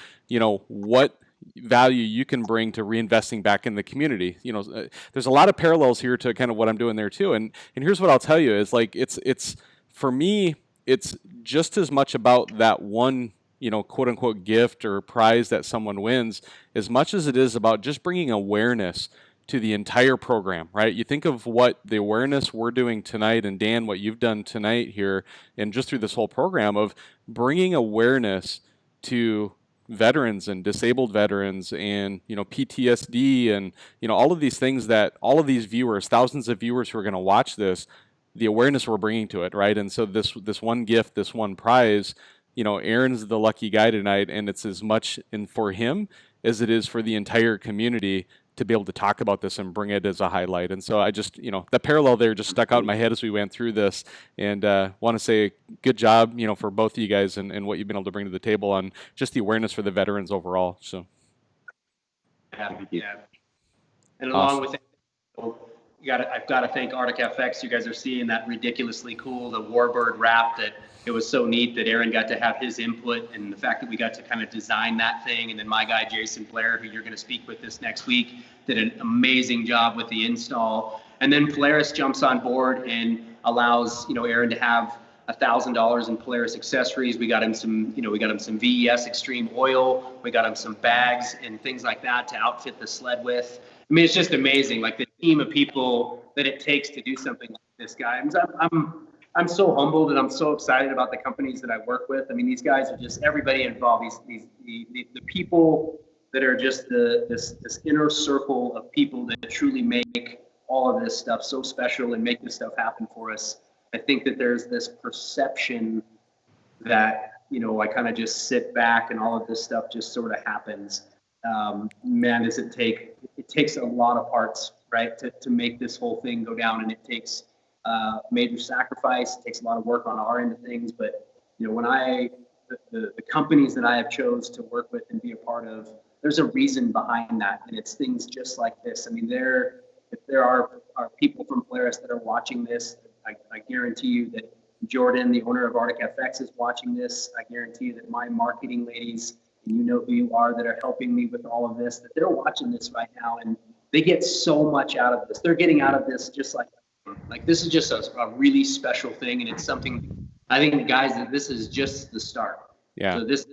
what value you can bring to reinvesting back in the community. There's a lot of parallels here to kind of what I'm doing there too. And here's what I'll tell you is like it's for me, it's just as much about that one, quote unquote gift or prize that someone wins, as much as it is about just bringing awareness to the entire program, right? You think of what the awareness we're doing tonight, and Dan, what you've done tonight here, and just through this whole program of bringing awareness to veterans and disabled veterans and PTSD and all of these things that all of these viewers, thousands of viewers who are going to watch this, the awareness we're bringing to it, right? And so this one gift, this one prize, Aaron's the lucky guy tonight, and it's as much in for him as it is for the entire community to be able to talk about this and bring it as a highlight. And so I just, the parallel there just stuck out in my head as we went through this, and want to say good job, for both of you guys and what you've been able to bring to the table on just the awareness for the veterans overall. So. Yeah. And along with it, I've got to thank Arctic FX. You guys are seeing that ridiculously cool, the Warbird wrap, that it was so neat that Aaron got to have his input, and the fact that we got to kind of design that thing. And then my guy, Jason Blair, who you're going to speak with this next week, did an amazing job with the install. And then Polaris jumps on board and allows, Aaron to have $1,000 in Polaris accessories. We got him some, some VES Extreme oil. We got him some bags and things like that to outfit the sled with. I mean, it's just amazing, like the team of people that it takes to do something like this, guys. I'm so humbled, and I'm so excited about the companies that I work with. I mean, these guys are just everybody involved. The people that are just this inner circle of people that truly make all of this stuff so special and make this stuff happen for us. I think that there's this perception that, I kind of just sit back and all of this stuff just sort of happens. Man, it takes a lot of parts, right, to make this whole thing go down, and it takes major sacrifice. It takes a lot of work on our end of things. But, when the companies that I have chose to work with and be a part of, there's a reason behind that. And it's things just like this. I mean, if there are people from Polaris that are watching this, I guarantee you that Jordan, the owner of Arctic FX, is watching this. I guarantee you that my marketing ladies, and you know who you are, that are helping me with all of this, that they're watching this right now, and they get so much out of this. They're getting out of this just like this is just a really special thing, and it's something, I think, guys, that this is just the start. Yeah. So this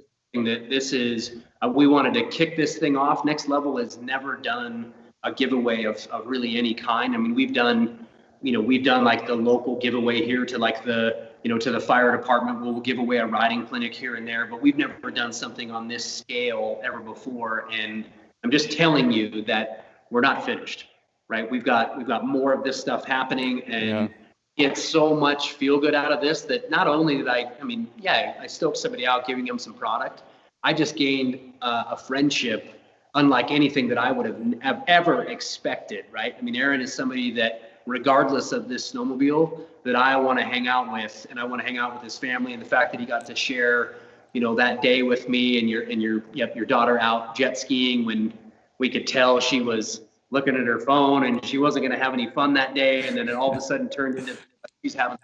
is we wanted to kick this thing off. Next Level has never done a giveaway of really any kind. I mean, we've done like the local giveaway here to like to the fire department. We'll give away a riding clinic here and there, but we've never done something on this scale ever before. And I'm just telling you that we're not finished, right? We've got more of this stuff happening, and get so much feel good out of this that not only did I stoked somebody out giving them some product, I just gained a friendship unlike anything that I would have ever expected, right? I mean, Aaron is somebody that, regardless of this snowmobile, that I want to hang out with, and I want to hang out with his family. And the fact that he got to share, that day with me and your daughter out jet skiing when we could tell she was looking at her phone and she wasn't going to have any fun that day, and then it all of a sudden turned into she's having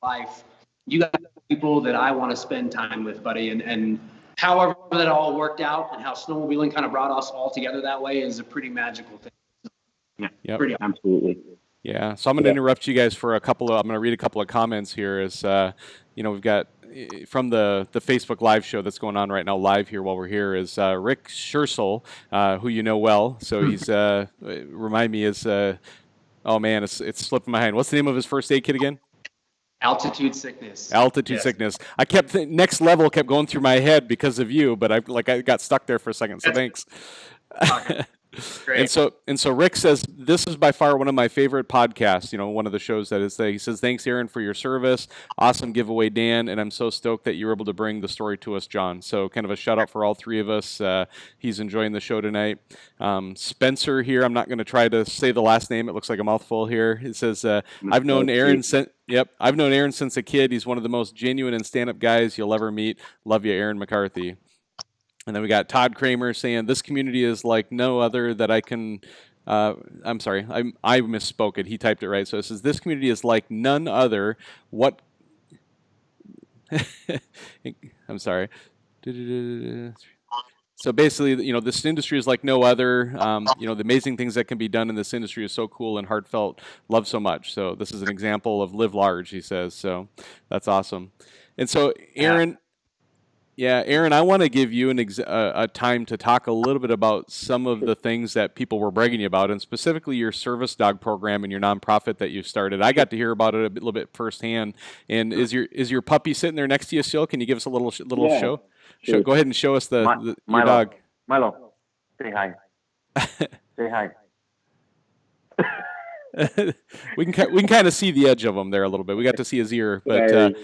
life. You got people that I want to spend time with, buddy, and however that all worked out and how snowmobiling kind of brought us all together that way is a pretty magical thing. Yeah, absolutely. Yeah, so I'm going to interrupt you guys for I'm going to read a couple of comments here. We've got from the Facebook live show that's going on right now live here while we're here is Rick Schursel, who you know well. So he's, remind me, oh man, it's slipping my mind. What's the name of his first aid kit again? Altitude Sickness. Sickness. I kept Next Level kept going through my head because of you, but I got stuck there for a second. So thanks. Great. And so Rick says, this is by far one of my favorite podcasts, one of the shows that is there. He says, thanks, Aaron, for your service. Awesome giveaway, Dan. And I'm so stoked that you were able to bring the story to us, John. So kind of a shout out for all three of us. He's enjoying the show tonight. Spencer here, I'm not going to try to say the last name. It looks like a mouthful here. It says, I've known Aaron since a kid. He's one of the most genuine and stand-up guys you'll ever meet. Love you, Aaron McCarthy. And then we got Todd Kramer saying, this community is like no other that I can, I'm sorry, I misspoke it. He typed it right. So it says, this community is like none other. What, I'm sorry. So basically, this industry is like no other. The amazing things that can be done in this industry is so cool and heartfelt, love so much. So this is an example of live large, he says. So that's awesome. And so, Aaron, Aaron, I want to give you a time to talk a little bit about some of the things that people were bragging you about, and specifically your service dog program and your nonprofit that you started. I got to hear about it a little bit firsthand. And is your puppy sitting there next to you still? Can you give us a little show? Sure. Go ahead and show us your dog. Milo, say hi. Say hi. we can kind of see the edge of him there a little bit. We got to see his ear, but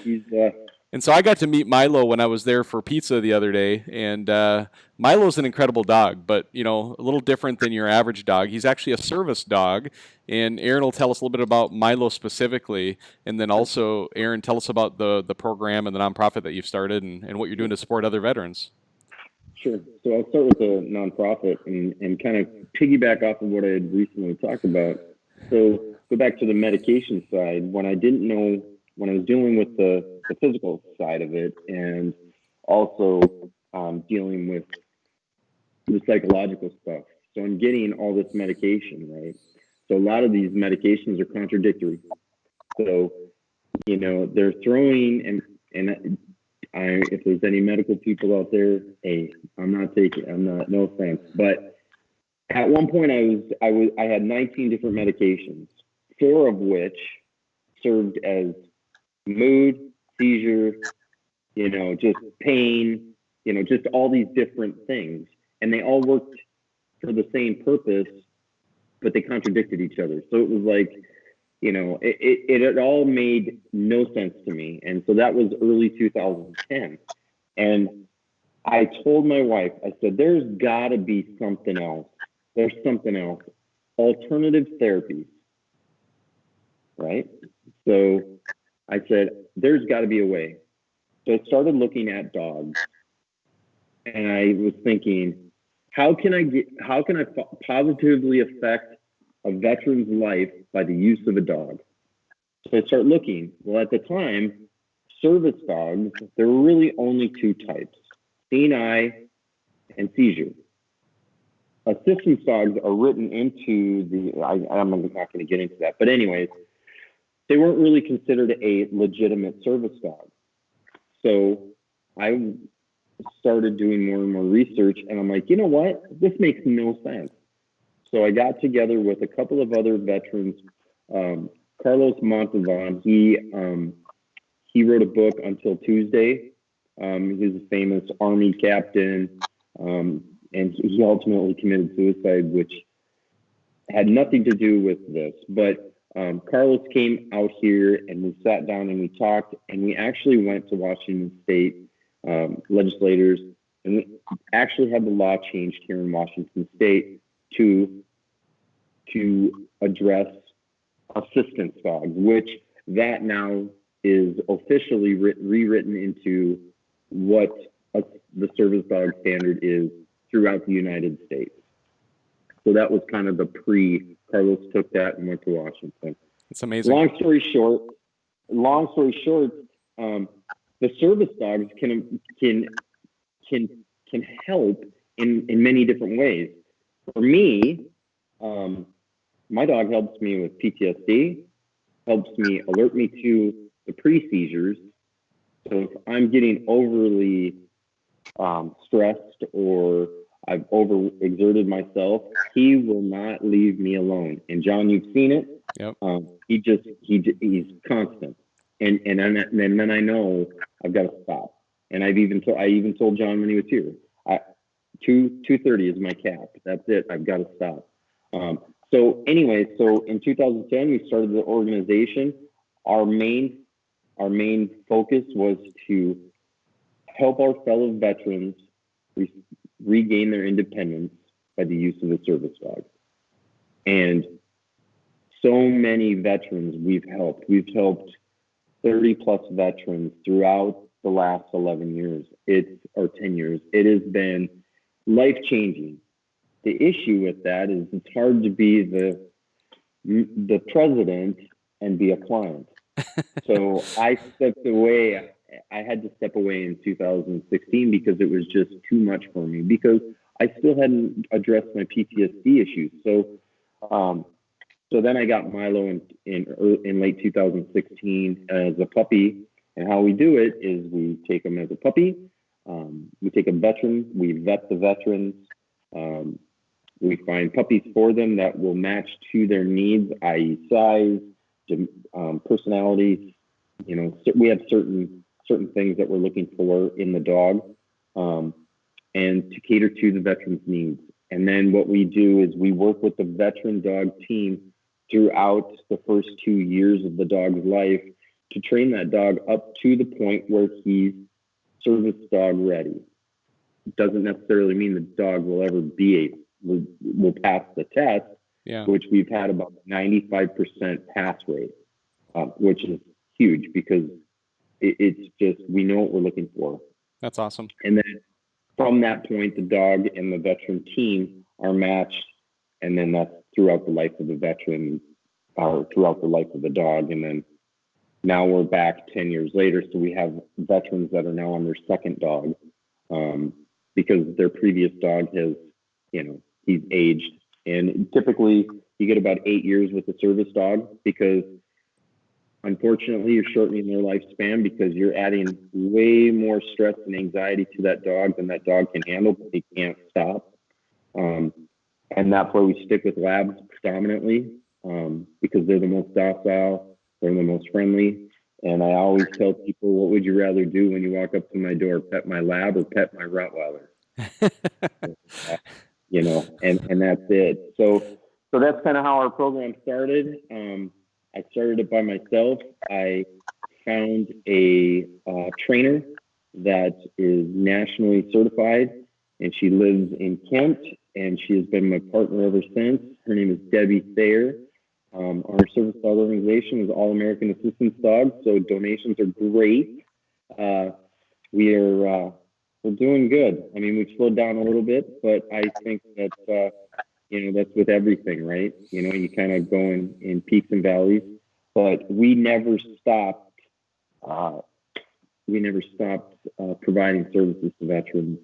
and so I got to meet Milo when I was there for pizza the other day, and Milo's an incredible dog, but a little different than your average dog. He's actually a service dog, and Aaron will tell us a little bit about Milo specifically, and then also Aaron, tell us about the program and the nonprofit that you've started and what you're doing to support other veterans. Sure. So I'll start with the nonprofit and kind of piggyback off of what I had recently talked about. So go back to the medication side. When I didn't know, when I was dealing with the physical side of it, and also dealing with the psychological stuff. So I'm getting all this medication, right? So a lot of these medications are contradictory. So, they're throwing, and if there's any medical people out there, hey, no offense, but at one point I had 19 different medications, 4 of which served as mood, seizure, just pain, just all these different things. And they all worked for the same purpose, but they contradicted each other. So it was like, it all made no sense to me. And so that was early 2010. And I told my wife, I said, there's got to be something else. There's something else. Alternative therapies, right? So I said, there's got to be a way. So I started looking at dogs, and I was thinking, how can I positively affect a veteran's life by the use of a dog? So I start looking. Well, at the time, service dogs, there were really only 2 types, seeing eye and seizure. Assistance dogs are written into I'm not going to get into that, but anyways, they weren't really considered a legitimate service dog. So I started doing more and more research, and I'm like, you know what? This makes no sense. So I got together with a couple of other veterans. Carlos Montalvan, he wrote a book, Until Tuesday. He's a famous Army captain, and he ultimately committed suicide, which had nothing to do with this. But Carlos came out here, and we sat down and we talked, and we actually went to Washington State legislators, and we actually had the law changed here in Washington State to address assistance dogs, which that now is officially rewritten into what the service dog standard is throughout the United States. So that was kind of the Carlos took that and went to Washington. It's amazing. Long story short, the service dogs can help in many different ways. For me, my dog helps me with PTSD, helps me alert me to the pre-seizures. So if I'm getting overly stressed or I've overexerted myself, he will not leave me alone. And John, you've seen it. Yep. He's constant. And then I know I've got to stop. And I even told John when he was here, 2:30 is my cap. That's it. I've got to stop. So in 2010, we started the organization. Our main focus was to help our fellow veterans regain their independence by the use of the service dog. And so many veterans we've helped. We've helped 30 plus veterans throughout the last 11 years, or 10 years. It has been life-changing. The issue with that is it's hard to be the president and be a client. So I stepped away I had to step away in 2016 because it was just too much for me, because I still hadn't addressed my PTSD issues. Um, so then I got Milo in late 2016 as a puppy. And how we do it is we take him as a puppy. We take a veteran, we vet the veterans. We find puppies for them that will match to their needs, i.e. size, personality. You know, we have certain things that we're looking for in the dog, and to cater to the veteran's needs. And then what we do is we work with the veteran dog team throughout the first 2 years of the dog's life to train that dog up to the point where he's service dog ready. It doesn't necessarily mean the dog will ever will pass the test, which we've had about 95% pass rate, which is huge, because it's just, we know what we're looking for. That's awesome. And then from that point, the dog and the veteran team are matched, and then that's throughout the life of the veteran, or throughout the life of the dog. And then now we're back 10 years later, so we have veterans that are now on their second dog, because their previous dog has, he's aged. And typically you get about 8 years with a service dog, because unfortunately you're shortening their lifespan, because you're adding way more stress and anxiety to that dog than that dog can handle, but they can't stop. And that's why we stick with labs predominantly, because they're the most docile, they're the most friendly. And I always tell people, what would you rather do when you walk up to my door, pet my lab or pet my Rottweiler? And that's it. So that's kind of how our program started. I started it by myself. I found a trainer that is nationally certified, and she lives in Kent, and she has been my partner ever since. Her name is Debbie Thayer. Our service dog organization is All American Assistance Dogs, so donations are great. We're doing good. I mean, we've slowed down a little bit, but I think that that's with everything, right? You kind of go in peaks and valleys, but we never stopped. Providing services to veterans.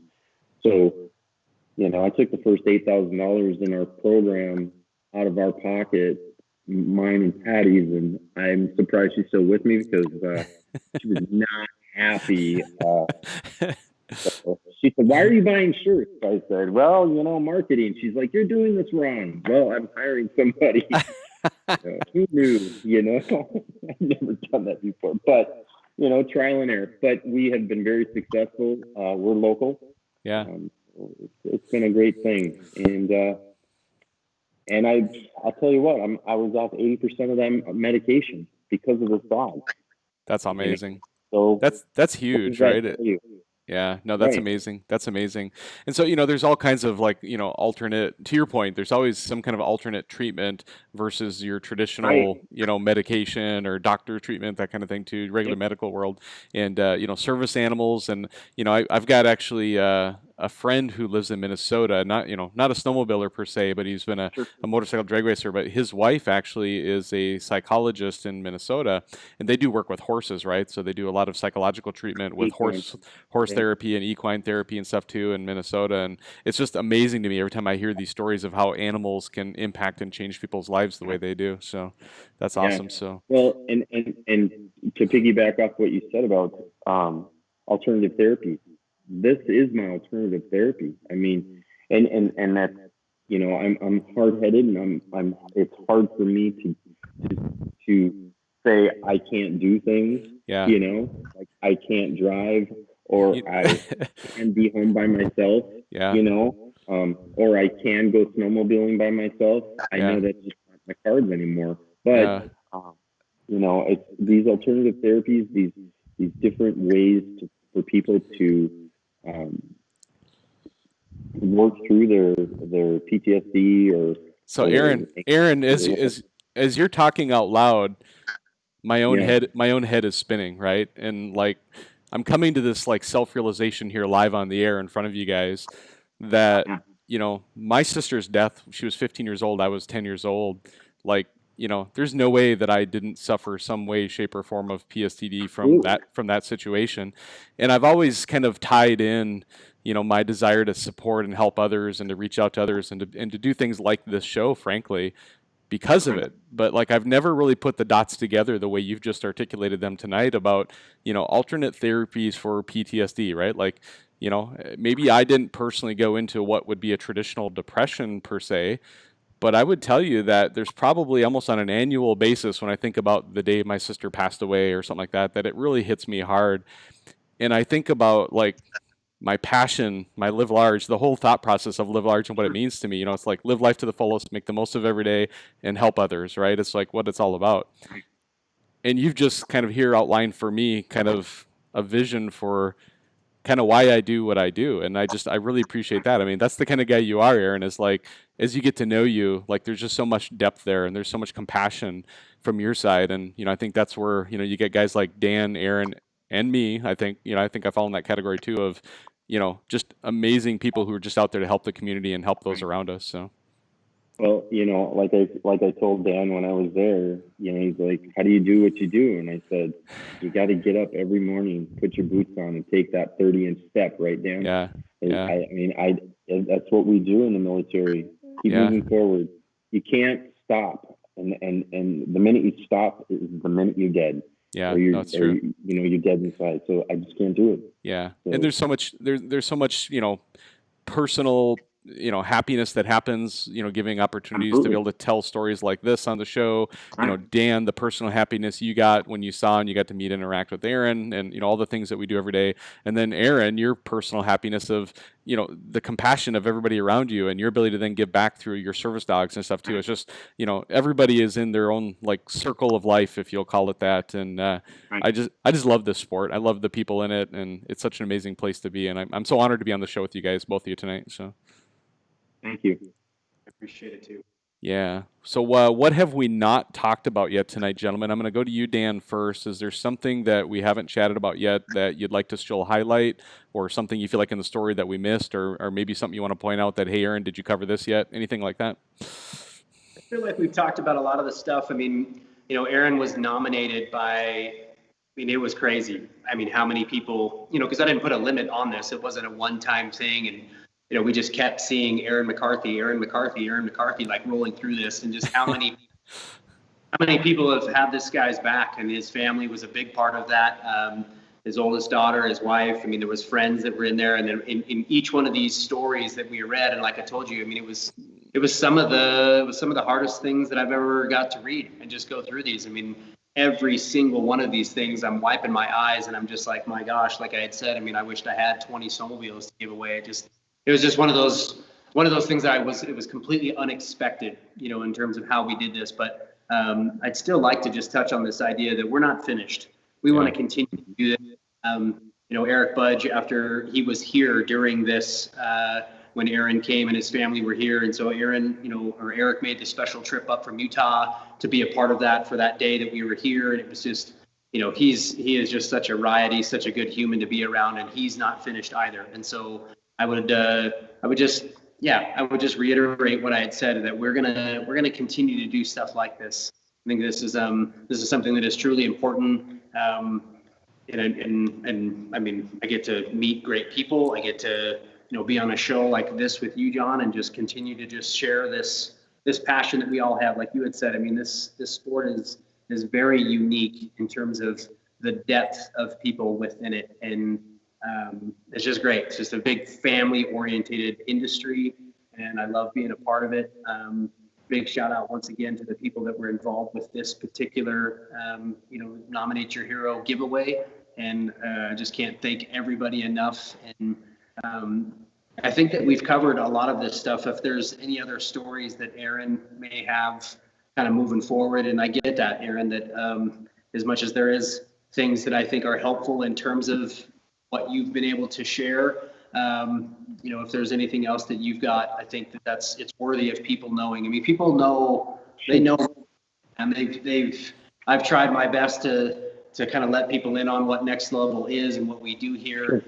So, I took the first $8,000 in our program out of our pocket, mine and Patty's, and I'm surprised she's still with me, because she was not happy. So she said, "Why are you buying shirts?" I said, "Well, marketing." She's like, "You're doing this wrong." Well, I'm hiring somebody. Who knew? I've never done that before, but trial and error. But we have been very successful. We're local. Yeah. It's been a great thing, and I'll tell you what, I was off 80% of that medication because of this dog. That's amazing. So that's huge, right? Yeah, no, that's amazing. That's amazing. And so, there's all kinds of alternate, to your point, there's always some kind of alternate treatment versus your traditional, medication or doctor treatment, that kind of thing too, regular medical world, and, service animals. And, I've got actually a friend who lives in Minnesota, not a snowmobiler per se, but he's been a motorcycle drag racer, but his wife actually is a psychologist in Minnesota, and they do work with horses, right? So they do a lot of psychological treatment with horse therapy and equine therapy and stuff too in Minnesota. And it's just amazing to me every time I hear these stories of how animals can impact and change people's lives the way they do. So that's awesome. So well, and to piggyback off what you said about alternative therapy, this is my alternative therapy. I mean, and that's, I'm hard-headed, and it's hard for me to say I can't do things. Yeah. Like I can't drive, or I can be home by myself. Yeah. Or I can go snowmobiling by myself. I know that's just not my cards anymore. But it's these alternative therapies, these different ways for people to work through their PTSD or. So Aaron, as you're talking out loud, my own head is spinning, right? And I'm coming to this self-realization here live on the air in front of you guys that my sister's death, she was 15 years old, I was 10 years old. there's no way that I didn't suffer some way, shape, or form of PSTD from that situation. And I've always kind of tied in, my desire to support and help others and to reach out to others and to do things like this show, frankly, because of it. But like, I've never really put the dots together the way you've just articulated them tonight about, alternate therapies for PTSD, right? Like, maybe I didn't personally go into what would be a traditional depression per se, but I would tell you that there's probably almost on an annual basis, when I think about the day my sister passed away or something like that, that it really hits me hard. And I think about like my passion, my live large, the whole thought process of live large and what it means to me. It's like live life to the fullest, make the most of every day, and help others, right? It's like what it's all about. And you've just kind of here outlined for me kind of a vision for kind of why I do what I do. And I really appreciate that. I mean, that's the kind of guy you are, Aaron, is like, as you get to know you, like there's just so much depth there and there's so much compassion from your side. And, I think that's where, you get guys like Dan, Aaron, and me. I think I fall in that category too of, just amazing people who are just out there to help the community and help those around us. So. Well, like I told Dan when I was there, he's like, how do you do what you do? And I said, you got to get up every morning, put your boots on, and take that 30-inch step, right, Dan? Yeah. That's what we do in the military. Keep moving forward. You can't stop, and the minute you stop is the minute you're dead. Yeah, that's true. You're dead inside. So I just can't do it. Yeah, so. And there's so much, personal, happiness that happens, giving opportunities to be able to tell stories like this on the show. Dan, the personal happiness you got when you saw and you got to meet and interact with Aaron, and all the things that we do every day. And then Aaron, your personal happiness of, the compassion of everybody around you and your ability to then give back through your service dogs and stuff too. It's just, everybody is in their own like circle of life, if you'll call it that. And I just love this sport. I love the people in it, and it's such an amazing place to be. And I'm so honored to be on the show with you guys, both of you tonight. So. Thank you. I appreciate it too. Yeah. So what have we not talked about yet tonight, gentlemen? I'm going to go to you, Dan, first. Is there something that we haven't chatted about yet that you'd like to still highlight, or something you feel like in the story that we missed, or maybe something you want to point out that, hey, Aaron, did you cover this yet? Anything like that? I feel like we've talked about a lot of the stuff. I mean, Aaron was nominated by, it was crazy. I mean, how many people, because I didn't put a limit on this. It wasn't a one-time thing. And we just kept seeing Aaron McCarthy, like rolling through this, and just how many people have had this guy's back, and his family was a big part of that. His oldest daughter, his wife. There was friends that were in there, and then in each one of these stories that we read, and like I told you, it was some of the hardest things that I've ever got to read and just go through these. Every single one of these things, I'm wiping my eyes, and I'm just like, my gosh, like I had said, I wished I had 20 snowmobiles to give away. It was just one of those things that it was completely unexpected, in terms of how we did this. But I'd still like to just touch on this idea that we're not finished. We want to continue to do this. Eric Budge, after he was here during this, when Aaron came and his family were here. And so Eric made the special trip up from Utah to be a part of that for that day that we were here. And it was just, he is just such a riot. He's such a good human to be around, and he's not finished either. And so I would just reiterate what I had said, that we're gonna continue to do stuff like this. I think this is something that is truly important. And I get to meet great people. I get to be on a show like this with you, John, and just continue to just share this passion that we all have. Like you had said, this sport is very unique in terms of the depth of people within it, and it's just great. It's just a big family-oriented industry, and I love being a part of it. Big shout out once again to the people that were involved with this particular, Nominate Your Hero giveaway. And I just can't thank everybody enough. And I think that we've covered a lot of this stuff. If there's any other stories that Aaron may have kind of moving forward, and I get that, Aaron, that as much as there is things that I think are helpful in terms of what you've been able to share, if there's anything else that you've got, I think that it's worthy of people knowing. People know, and I've tried my best to kind of let people in on what Next Level is and what we do here. Sure.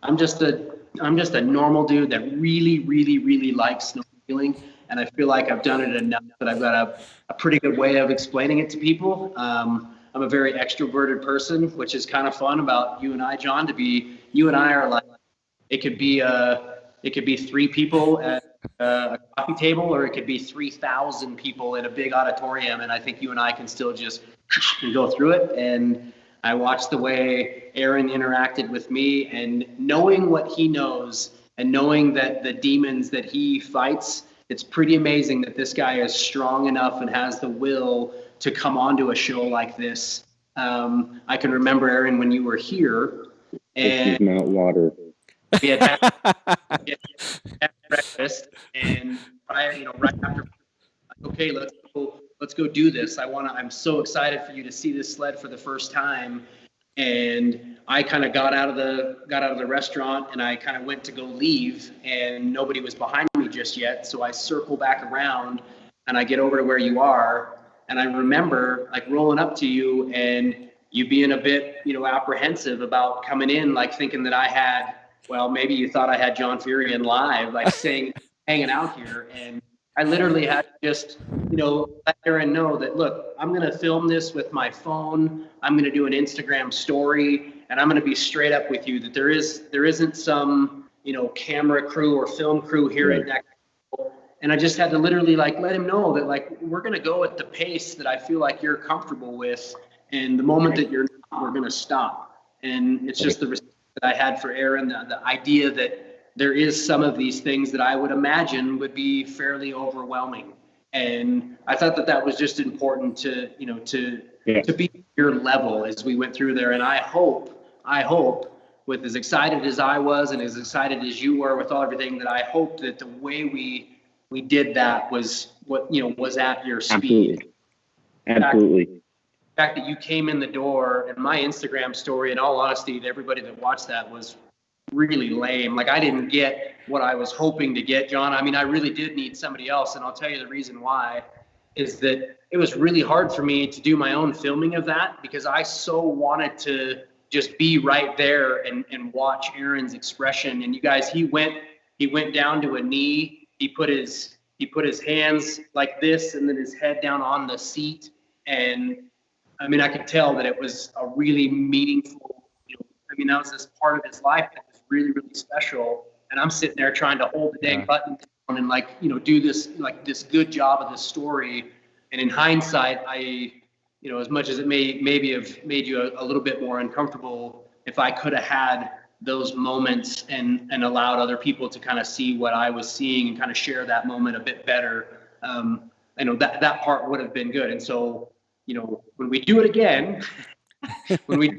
I'm just a normal dude that really, really, really likes snowmobiling feeling. And I feel like I've done it enough that I've got a pretty good way of explaining it to people. I'm a very extroverted person, which is kind of fun about you and I, John, you and I are like, it could be 3 people at a coffee table, or it could be 3,000 people in a big auditorium. And I think you and I can still just go through it. And I watched the way Aaron interacted with me, and knowing what he knows and knowing that the demons that he fights, it's pretty amazing that this guy is strong enough and has the will to come onto a show like this. I can remember, Aaron, when you were here, and this is not water. We had breakfast, and right after, okay, let's go do this. I'm so excited for you to see this sled for the first time. And I kind of got out of the restaurant, and I kind of went to go leave, and nobody was behind me just yet. So I circle back around, and I get over to where you are, and I remember like rolling up to you and you being a bit, apprehensive about coming in, like thinking that I had, well, maybe you thought I had John Ferrian live, like hanging out here. And I literally had to just, let Aaron know that, look, I'm going to film this with my phone. I'm going to do an Instagram story, and I'm going to be straight up with you that there isn't some, camera crew or film crew here at Next. And I just had to literally like let him know that like we're going to go at the pace that I feel like you're comfortable with. And the moment that you're not, we're going to stop. And it's just the respect that I had for Aaron, the idea that there is some of these things that I would imagine would be fairly overwhelming. And I thought that was just important to be your level as we went through there. And I hope with as excited as I was and as excited as you were with everything, that I hope that the way we did that was what, was at your speed. Absolutely. The fact that you came in the door, and my Instagram story, in all honesty, to everybody that watched that, was really lame. Like I didn't get what I was hoping to get, John. I mean, I really did need somebody else. And I'll tell you the reason why is that it was really hard for me to do my own filming of that, because I so wanted to just be right there and watch Aaron's expression. And you guys, he went down to a knee. He put his hands like this and then his head down on the seat. And I mean, I could tell that it was a really meaningful, that was this part of his life that was really, really special. And I'm sitting there trying to hold the dang button down and do this, this good job of this story. And in hindsight, I, as much as it maybe have made you a little bit more uncomfortable, if I could have had those moments and allowed other people to kind of see what I was seeing and kind of share that moment a bit better, I know that part would have been good. And so, when we do it again, because we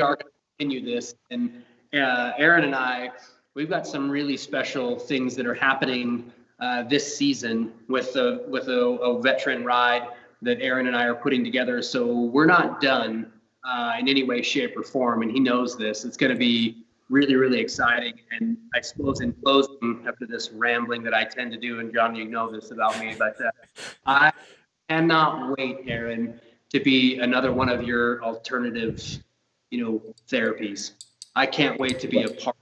are going to continue this, and Aaron and I, we've got some really special things that are happening this season with a veteran ride that Aaron and I are putting together. So we're not done in any way, shape, or form, and he knows this. It's going to be really, really exciting. And I suppose in closing, after this rambling that I tend to do, and John, you know this about me, but I cannot wait, Aaron, to be another one of your alternative, therapies. I can't wait to be a part.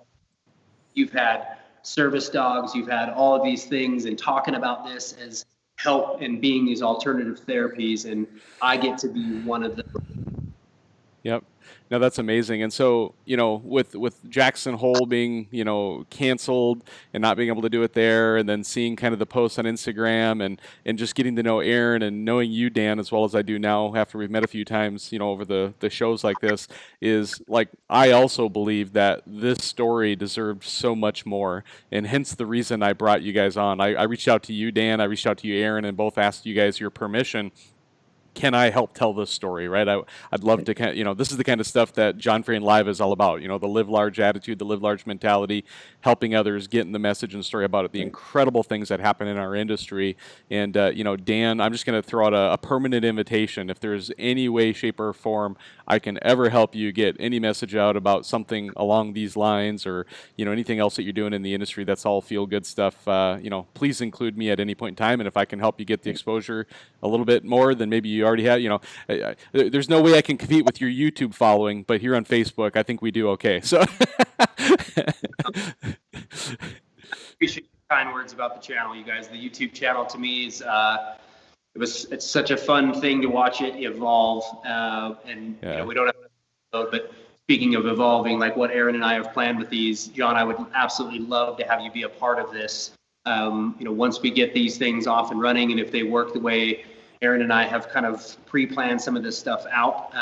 You've had service dogs, you've had all of these things, and talking about this as help and being these alternative therapies, and I get to be one of them. Yep. No, that's amazing. And so, with Jackson Hole being, canceled and not being able to do it there, and then seeing kind of the posts on Instagram and just getting to know Aaron and knowing you, Dan, as well as I do now after we've met a few times, over the shows like this, is like, I also believe that this story deserved so much more. And hence the reason I brought you guys on. I reached out to you, Dan, I reached out to you, Aaron, and both asked you guys your permission. Can I help tell this story, right? I'd love to, this is the kind of stuff that John Ferrian Live is all about, the live large attitude, the live large mentality, helping others, getting the message and story about it, the incredible things that happen in our industry. And, Dan, I'm just going to throw out a permanent invitation. If there's any way, shape, or form I can ever help you get any message out about something along these lines, or, anything else that you're doing in the industry, that's all feel good stuff, please include me at any point in time. And if I can help you get the exposure a little bit more than maybe you already have, there's no way I can compete with your YouTube following, but here on Facebook, I think we do okay. So appreciate the kind words about the channel, you guys. The YouTube channel to me is it's such a fun thing to watch it evolve, and we don't have to, but speaking of evolving, like what Aaron and I have planned with these, John, I would absolutely love to have you be a part of this. Once we get these things off and running, and if they work the way Aaron and I have kind of pre-planned some of this stuff out,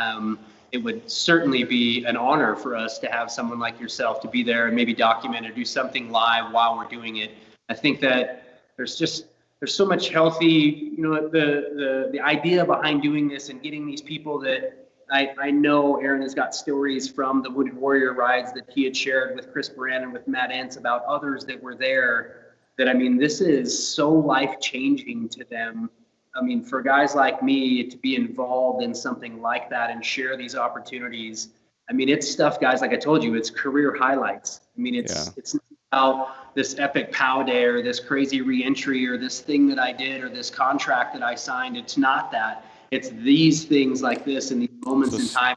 it would certainly be an honor for us to have someone like yourself to be there and maybe document or do something live while we're doing it. I think that there's so much healthy, the idea behind doing this and getting these people that I know Aaron has got stories from the Wounded Warrior rides that he had shared with Chris Moran and with Matt Entz about others that were there, that, I mean, this is so life-changing to them. I mean, for guys like me to be involved in something like that and share these opportunities, I mean, it's stuff, guys, like I told you, it's career highlights. I mean, it's not about this epic POW day or this crazy reentry or this thing that I did or this contract that I signed. It's not that. It's these things like this and these moments in time.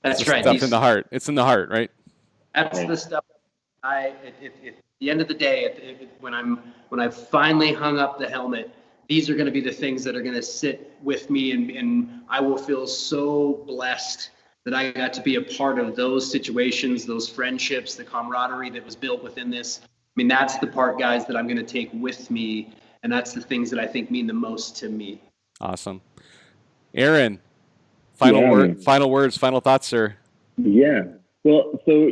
That's right. Stuff in the heart. It's in the heart, right? That's the stuff. At the end of the day, when I finally hung up the helmet, these are going to be the things that are going to sit with me, and I will feel so blessed that I got to be a part of those situations, those friendships, the camaraderie that was built within this. I mean, that's the part, guys, that I'm going to take with me, and that's the things that I think mean the most to me. Awesome. Aaron, final words, final thoughts, sir. Yeah. Well, so,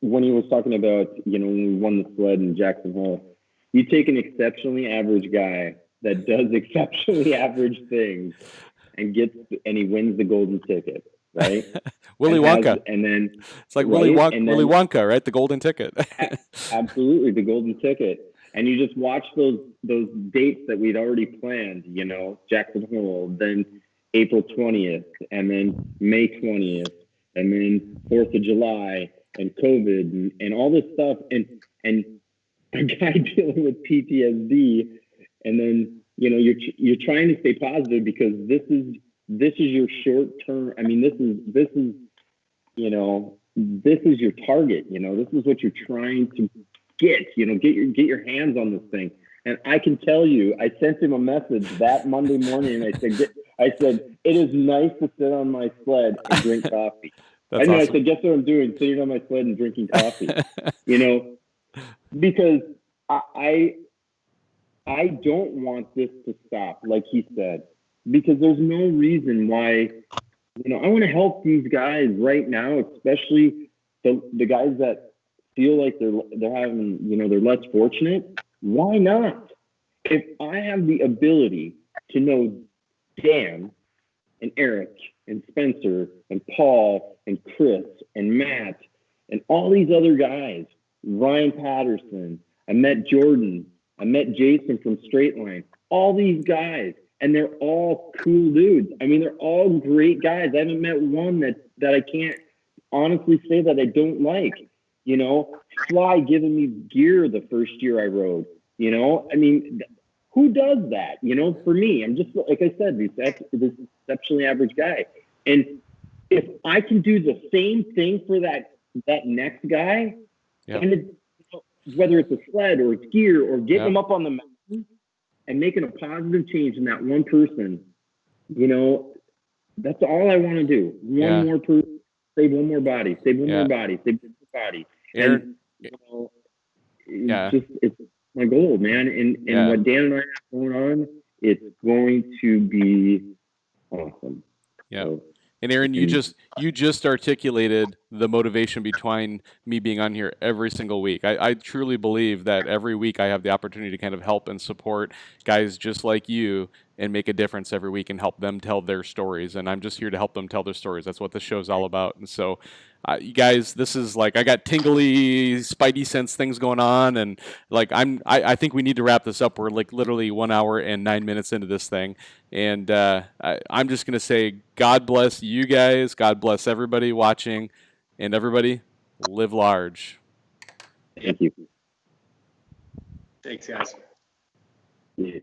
when he was talking about, when we won the sled in Jackson Hole, you take an exceptionally average guy that does exceptionally average things and he wins the golden ticket, right? Willy Wonka. And then it's like Willy Wonka, right? The golden ticket. Absolutely, the golden ticket. And you just watch those dates that we'd already planned, Jackson Hole, then April 20th, and then May 20th, and then 4th of July, and COVID, and all this stuff, and a guy dealing with PTSD, and then you're trying to stay positive because this is your short term. I mean, this is your target. This is what you're trying to get. Get your hands on this thing. And I can tell you, I sent him a message that Monday morning, and I said, it is nice to sit on my sled and drink coffee. That's awesome. I said, guess what I'm doing? Sitting on my sled and drinking coffee. Because I don't want this to stop, like he said, because there's no reason why. I want to help these guys right now, especially the guys that feel like they're having, they're less fortunate. Why not? If I have the ability to know Dan and Eric and Spencer and Paul and Chris and Matt and all these other guys, Ryan Patterson, I met Jordan, I met Jason from Straight Line, all these guys, and they're all cool dudes. I mean, they're all great guys. I haven't met one that I can't honestly say that I don't like. Fly giving me gear the first year I rode. I mean, who does that? For me, I'm just, like I said, this exceptionally average guy. And if I can do the same thing for that next guy, and whether it's a sled or it's gear or getting them up on the mountain and making a positive change in that one person, that's all I want to do. One more person, save one more body, save one more body, save one more body. Aaron, it's my goal, man. And what Dan and I have going on, it's going to be awesome. Yeah. So, and Aaron, you just articulated the motivation behind me being on here every single week. I truly believe that every week I have the opportunity to kind of help and support guys just like you and make a difference every week and help them tell their stories. And I'm just here to help them tell their stories. That's what the show's all about. And so, you guys, this is like, I got tingly, spidey sense things going on. And like, I think we need to wrap this up. We're like literally 1 hour and 9 minutes into this thing. And I'm just going to say, God bless you guys. God bless everybody watching, and everybody live large. Thank you. Thanks, guys. Yeah.